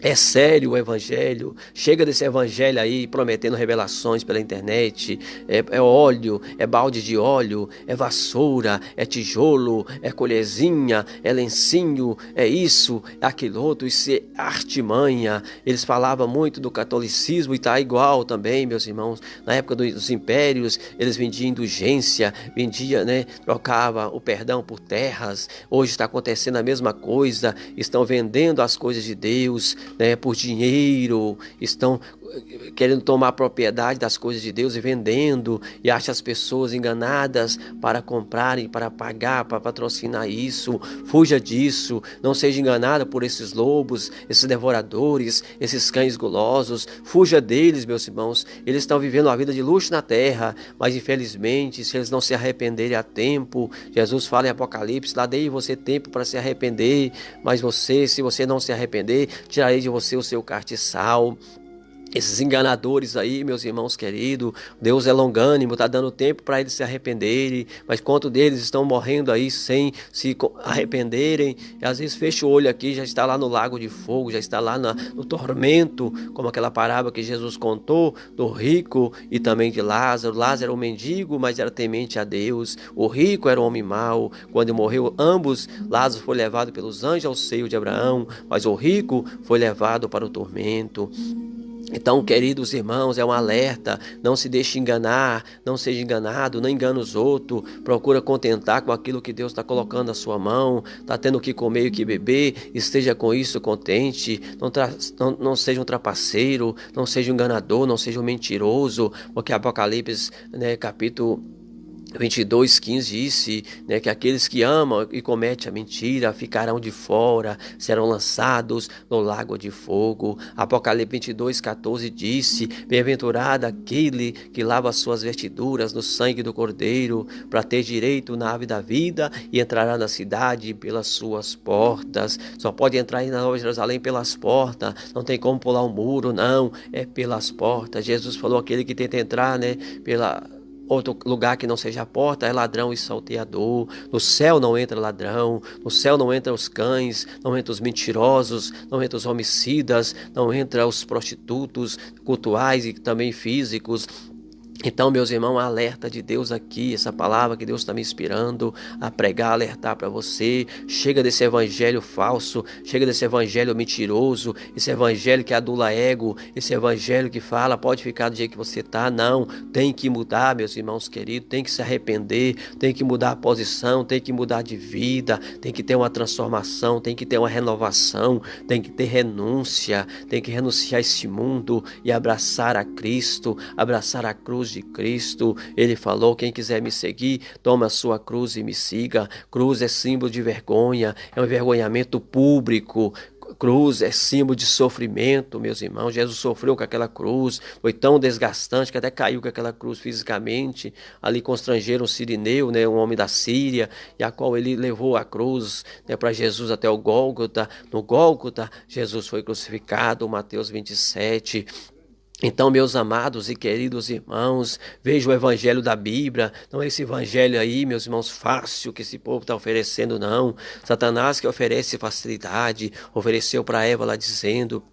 S1: é sério o evangelho. Chega desse evangelho aí prometendo revelações pela internet. É óleo, é balde de óleo, é vassoura, é tijolo, é colherzinha, é lencinho, é isso, é aquilo outro, isso é artimanha. Eles falavam muito do catolicismo e está igual também, meus irmãos. Na época dos impérios, eles vendiam indulgência, trocava o perdão por terras. Hoje está acontecendo a mesma coisa. Estão vendendo as coisas de Deus, por dinheiro, estão querendo tomar propriedade das coisas de Deus e vendendo, e acha as pessoas enganadas para comprarem, para pagar, para patrocinar isso. Fuja disso, não seja enganada por esses lobos, esses devoradores, esses cães gulosos. Fuja deles, meus irmãos. Eles estão vivendo uma vida de luxo na terra, mas infelizmente, se eles não se arrependerem a tempo, Jesus fala em Apocalipse, lá dei você tempo para se arrepender, mas se você não se arrepender, tirarei de você o seu castiçal. Esses enganadores aí, meus irmãos queridos, Deus é longânimo, está dando tempo para eles se arrependerem, mas quanto deles estão morrendo aí sem se arrependerem? E às vezes fecha o olho aqui, já está lá no lago de fogo, já está lá no tormento, como aquela parábola que Jesus contou do rico e também de Lázaro. Lázaro era um mendigo, mas era temente a Deus. O rico era um homem mau. Quando morreu ambos, Lázaro foi levado pelos anjos ao seio de Abraão, mas o rico foi levado para o tormento. Então, queridos irmãos, é um alerta: não se deixe enganar, não seja enganado, não engane os outros, procura contentar com aquilo que Deus está colocando na sua mão, está tendo o que comer e o que beber, esteja com isso contente, não seja um trapaceiro, não seja um enganador, não seja um mentiroso, porque Apocalipse, capítulo 22:15 disse, que aqueles que amam e cometem a mentira ficarão de fora, serão lançados no lago de fogo. Apocalipse 22:14 disse: bem-aventurado aquele que lava as suas vestiduras no sangue do Cordeiro, para ter direito na árvore da vida, e entrará na cidade pelas suas portas. Só pode entrar na Nova Jerusalém pelas portas, não tem como pular um muro, não, é pelas portas. Jesus falou: aquele que tenta entrar, pela outro lugar que não seja a porta é ladrão e salteador. No céu não entra ladrão, no céu não entram os cães, não entram os mentirosos, não entram os homicidas, não entram os prostitutos cultuais e também físicos. Então, meus irmãos, alerta de Deus aqui, essa palavra que Deus está me inspirando a pregar, alertar para você. Chega desse evangelho falso, chega desse evangelho mentiroso, esse evangelho que adula ego, esse evangelho que fala, pode ficar do jeito que você está. Não, tem que mudar, meus irmãos queridos, tem que se arrepender, tem que mudar a posição, tem que mudar de vida, tem que ter uma transformação, tem que ter uma renovação, tem que ter renúncia, tem que renunciar a esse mundo e abraçar a Cristo, abraçar a cruz de Cristo. Ele falou: quem quiser me seguir, toma a sua cruz e me siga. Cruz é símbolo de vergonha, é um envergonhamento público. Cruz é símbolo de sofrimento, meus irmãos. Jesus sofreu com aquela cruz, foi tão desgastante que até caiu com aquela cruz fisicamente. Ali constrangeram o Cirineu, um homem da Síria, e a qual ele levou a cruz para Jesus até o Gólgota. No Gólgota, Jesus foi crucificado, Mateus 27. Então, meus amados e queridos irmãos, veja o evangelho da Bíblia, não é esse evangelho aí, meus irmãos, fácil que esse povo está oferecendo, não. Satanás que oferece facilidade, ofereceu para Eva lá dizendo: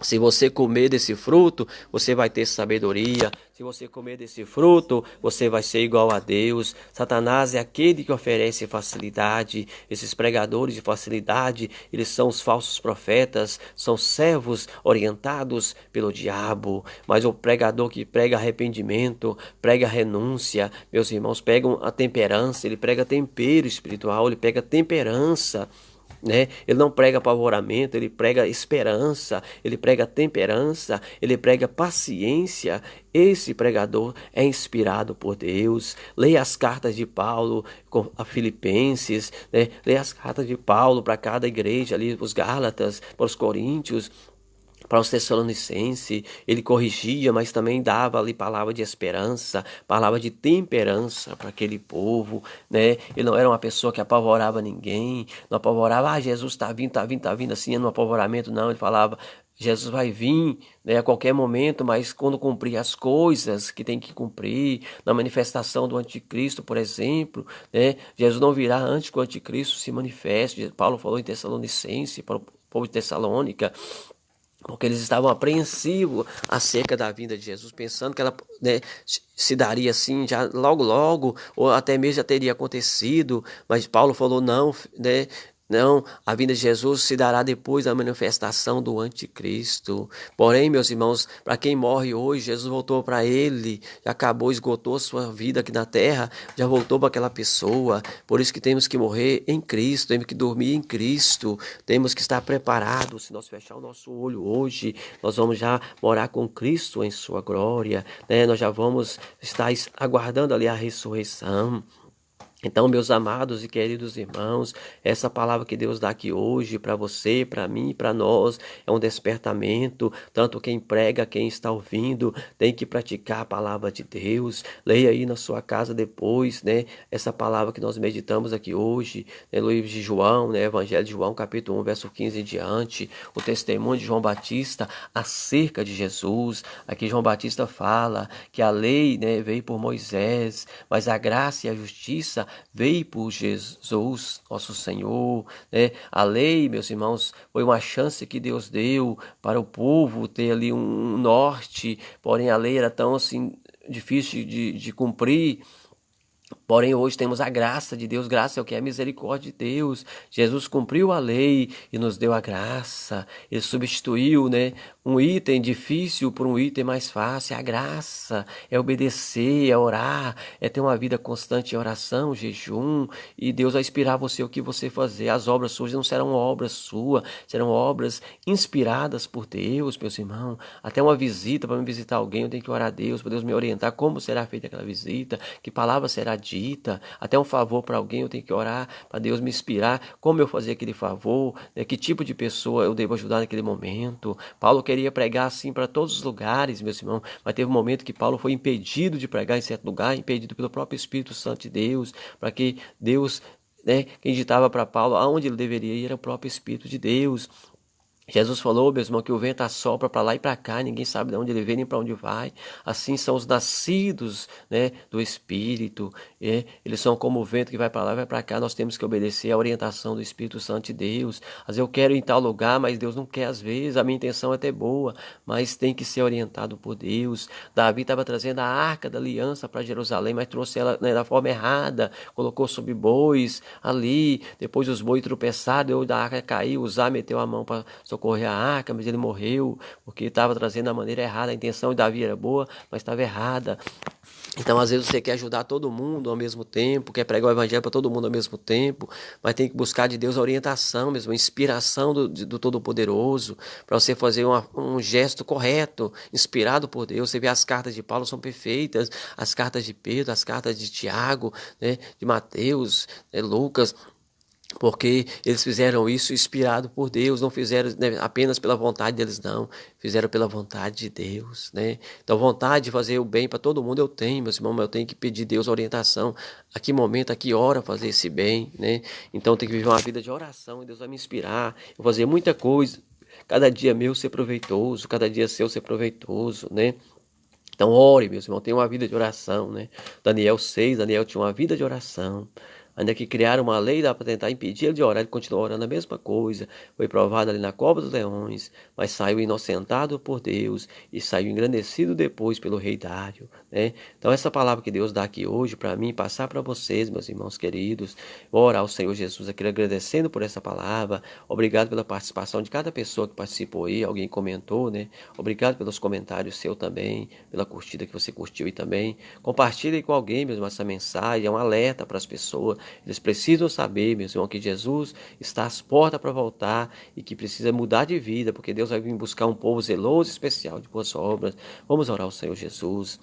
S1: Se você comer desse fruto, você vai ter sabedoria. Se você comer desse fruto, você vai ser igual a Deus. Satanás é aquele que oferece facilidade. Esses pregadores de facilidade, eles são os falsos profetas, são servos orientados pelo diabo. Mas o pregador que prega arrependimento, prega renúncia, meus irmãos, pegam a temperança, ele prega tempero espiritual, ele prega temperança, né? Ele não prega apavoramento, ele prega esperança, ele prega temperança, ele prega paciência. Esse pregador é inspirado por Deus. Leia as cartas de Paulo a Filipenses, né? Leia as cartas de Paulo para cada igreja ali, para os Gálatas, para os Coríntios, para os Tessalonicenses. Ele corrigia, mas também dava ali palavra de esperança, palavra de temperança para aquele povo, né? Ele não era uma pessoa que apavorava ninguém, não apavorava, Jesus está vindo, está vindo, está vindo, assim, no apavoramento, não. Ele falava, Jesus vai vir, né, a qualquer momento, mas quando cumprir as coisas que tem que cumprir, na manifestação do anticristo, por exemplo, né, Jesus não virá antes que o anticristo se manifeste. Paulo falou em Tessalonicenses, para o povo de Tessalônica, porque eles estavam apreensivos acerca da vinda de Jesus, pensando que ela, né, se daria assim já logo logo, ou até mesmo já teria acontecido. Mas Paulo falou não, né? Não, a vinda de Jesus se dará depois da manifestação do anticristo. Porém, meus irmãos, para quem morre hoje, Jesus voltou para ele, já acabou, esgotou sua vida aqui na terra, já voltou para aquela pessoa. Por isso que temos que morrer em Cristo, temos que dormir em Cristo, temos que estar preparados. Se nós fechar o nosso olho hoje, nós vamos já morar com Cristo em sua glória, né? Nós já vamos estar aguardando ali a ressurreição. Então, meus amados e queridos irmãos, essa palavra que Deus dá aqui hoje para você, para mim, para nós, é um despertamento. Tanto quem prega, quem está ouvindo, tem que praticar a palavra de Deus. Leia aí na sua casa depois, né, essa palavra que nós meditamos aqui hoje, né, no livro de João, né, Evangelho de João, capítulo 1, verso 15 em diante, o testemunho de João Batista acerca de Jesus. Aqui João Batista fala que a lei, né, veio por Moisés, mas a graça e a justiça veio por Jesus, nosso Senhor, né? A lei, meus irmãos, foi uma chance que Deus deu para o povo ter ali um norte, porém a lei era tão assim difícil de cumprir. Porém, hoje temos a graça de Deus. Graça é o que? É a misericórdia de Deus. Jesus cumpriu a lei e nos deu a graça. Ele substituiu, né, um item difícil por um item mais fácil. A graça é obedecer, é orar, é ter uma vida constante em oração, jejum. E Deus vai inspirar você o que você fazer. As obras suas não serão obras suas, serão obras inspiradas por Deus, meus irmãos. Até uma visita, para me visitar alguém, eu tenho que orar a Deus, para Deus me orientar como será feita aquela visita, que palavra será dita, até um favor para alguém eu tenho que orar para Deus me inspirar, como eu fazer aquele favor, né? Que tipo de pessoa eu devo ajudar naquele momento. Paulo queria pregar assim para todos os lugares, meus irmãos, mas teve um momento que Paulo foi impedido de pregar em certo lugar, impedido pelo próprio Espírito Santo de Deus, para que Deus, né, quem ditava para Paulo aonde ele deveria ir era o próprio Espírito de Deus. Jesus falou, meu irmão, que o vento assopra para lá e para cá, ninguém sabe de onde ele vem nem para onde vai. Assim são os nascidos, né, do Espírito. Eles são como o vento que vai para lá e vai para cá. Nós temos que obedecer à orientação do Espírito Santo de Deus. Às vezes eu quero ir em tal lugar, mas Deus não quer às vezes. A minha intenção é até boa, mas tem que ser orientado por Deus. Davi estava trazendo a arca da aliança para Jerusalém, mas trouxe ela, né, da forma errada. Colocou sobre bois ali. Depois os bois tropeçaram, deu da arca caiu. Uzá meteu a mão para socorrer a arca, mas ele morreu porque estava trazendo da maneira errada. A intenção de Davi era boa, mas estava errada. Então, às vezes, você quer ajudar todo mundo ao mesmo tempo, quer pregar o evangelho para todo mundo ao mesmo tempo, mas tem que buscar de Deus a orientação mesmo, a inspiração do Todo-Poderoso, para você fazer um gesto correto, inspirado por Deus. Você vê as cartas de Paulo são perfeitas, as cartas de Pedro, as cartas de Tiago, né, de Mateus, né, Lucas, porque eles fizeram isso inspirado por Deus, não fizeram, né, apenas pela vontade deles, não, fizeram pela vontade de Deus, né? Então, vontade de fazer o bem para todo mundo eu tenho, meus irmãos, mas eu tenho que pedir a Deus orientação, a que momento, a que hora fazer esse bem, né? Então, eu tenho que viver uma vida de oração, e Deus vai me inspirar, eu vou fazer muita coisa, cada dia meu ser proveitoso, cada dia seu ser proveitoso, né? Então, ore, meus irmãos, tenha uma vida de oração, né? Daniel 6, Daniel tinha uma vida de oração. Ainda que criaram uma lei para tentar impedir ele de orar, ele continuou orando a mesma coisa. Foi provado ali na cova dos leões, mas saiu inocentado por Deus e saiu engrandecido depois pelo rei Dário, né? Então essa palavra que Deus dá aqui hoje para mim, passar para vocês, meus irmãos queridos, orar ao Senhor Jesus aqui agradecendo por essa palavra. Obrigado pela participação de cada pessoa que participou aí, alguém comentou, né? Obrigado pelos comentários seu também, pela curtida que você curtiu e também. Compartilhe com alguém, mesmo essa mensagem, é um alerta para as pessoas. Eles precisam saber, meus irmãos, que Jesus está às portas para voltar e que precisa mudar de vida, porque Deus vai vir buscar um povo zeloso e especial de boas obras. Vamos orar ao Senhor Jesus.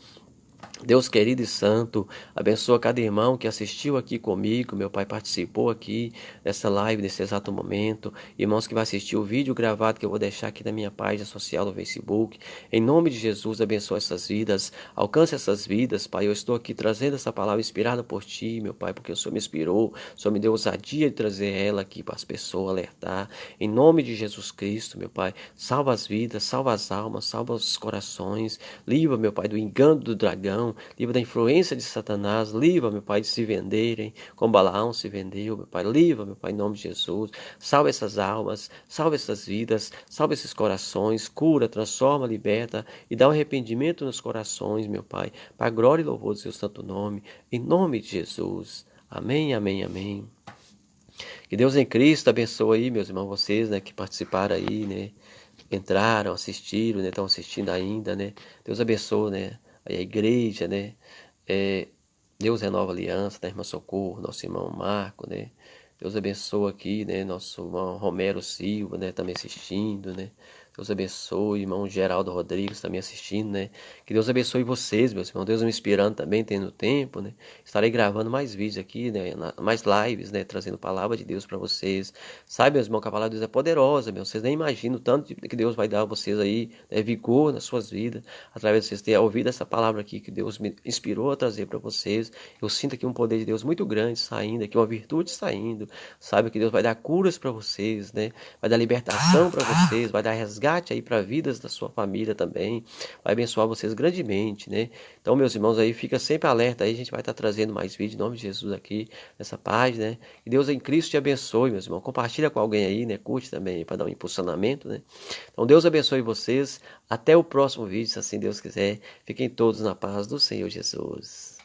S1: Deus querido e santo, abençoa cada irmão que assistiu aqui comigo, meu Pai participou aqui dessa live, nesse exato momento, irmãos que vai assistir o vídeo gravado que eu vou deixar aqui na minha página social no Facebook. Em nome de Jesus, abençoa essas vidas, alcance essas vidas, Pai. Eu estou aqui trazendo essa palavra inspirada por Ti, meu Pai, porque o Senhor me inspirou, o Senhor me deu ousadia de trazer ela aqui para as pessoas, alertar. Em nome de Jesus Cristo, meu Pai, salva as vidas, salva as almas, salva os corações, livra, meu Pai, do engano do dragão, livra da influência de Satanás, livra, meu Pai, de se venderem, como Balaão se vendeu, meu Pai, livra, meu Pai, em nome de Jesus, salva essas almas, salva essas vidas, salva esses corações, cura, transforma, liberta e dá um arrependimento nos corações, meu Pai, para a glória e louvor do seu santo nome, em nome de Jesus. Amém, amém, amém. Que Deus em Cristo abençoe aí, meus irmãos, vocês, né, que participaram aí, né, entraram, assistiram, né, estão assistindo ainda, né, Deus abençoe, né, aí a igreja, né, Deus renova a aliança, da irmã Socorro, nosso irmão Marco, né, Deus abençoe aqui, né, nosso irmão Romero Silva, né, também assistindo, né, Deus abençoe, irmão Geraldo Rodrigues também assistindo, né, que Deus abençoe vocês, meus irmãos, Deus me inspirando também, tendo tempo, né, estarei gravando mais vídeos aqui, né, mais lives, né, trazendo palavra de Deus para vocês. Sabe, meus irmãos, que a palavra de Deus é poderosa, meu, vocês nem imaginam o tanto que Deus vai dar a vocês aí, né, vigor nas suas vidas, através de vocês terem ouvido essa palavra aqui que Deus me inspirou a trazer para vocês. Eu sinto aqui um poder de Deus muito grande saindo, aqui uma virtude saindo, sabe, que Deus vai dar curas para vocês, né, vai dar libertação para vocês, vai dar resgate aí para vidas da sua família também, vai abençoar vocês grandemente, né? Então, meus irmãos, aí fica sempre alerta aí, a gente vai estar trazendo mais vídeos em nome de Jesus aqui nessa página, né? Que Deus em Cristo te abençoe, meus irmãos. Compartilha com alguém aí, né? Curte também para dar um impulsionamento, né? Então, Deus abençoe vocês. Até o próximo vídeo, se assim Deus quiser. Fiquem todos na paz do Senhor Jesus.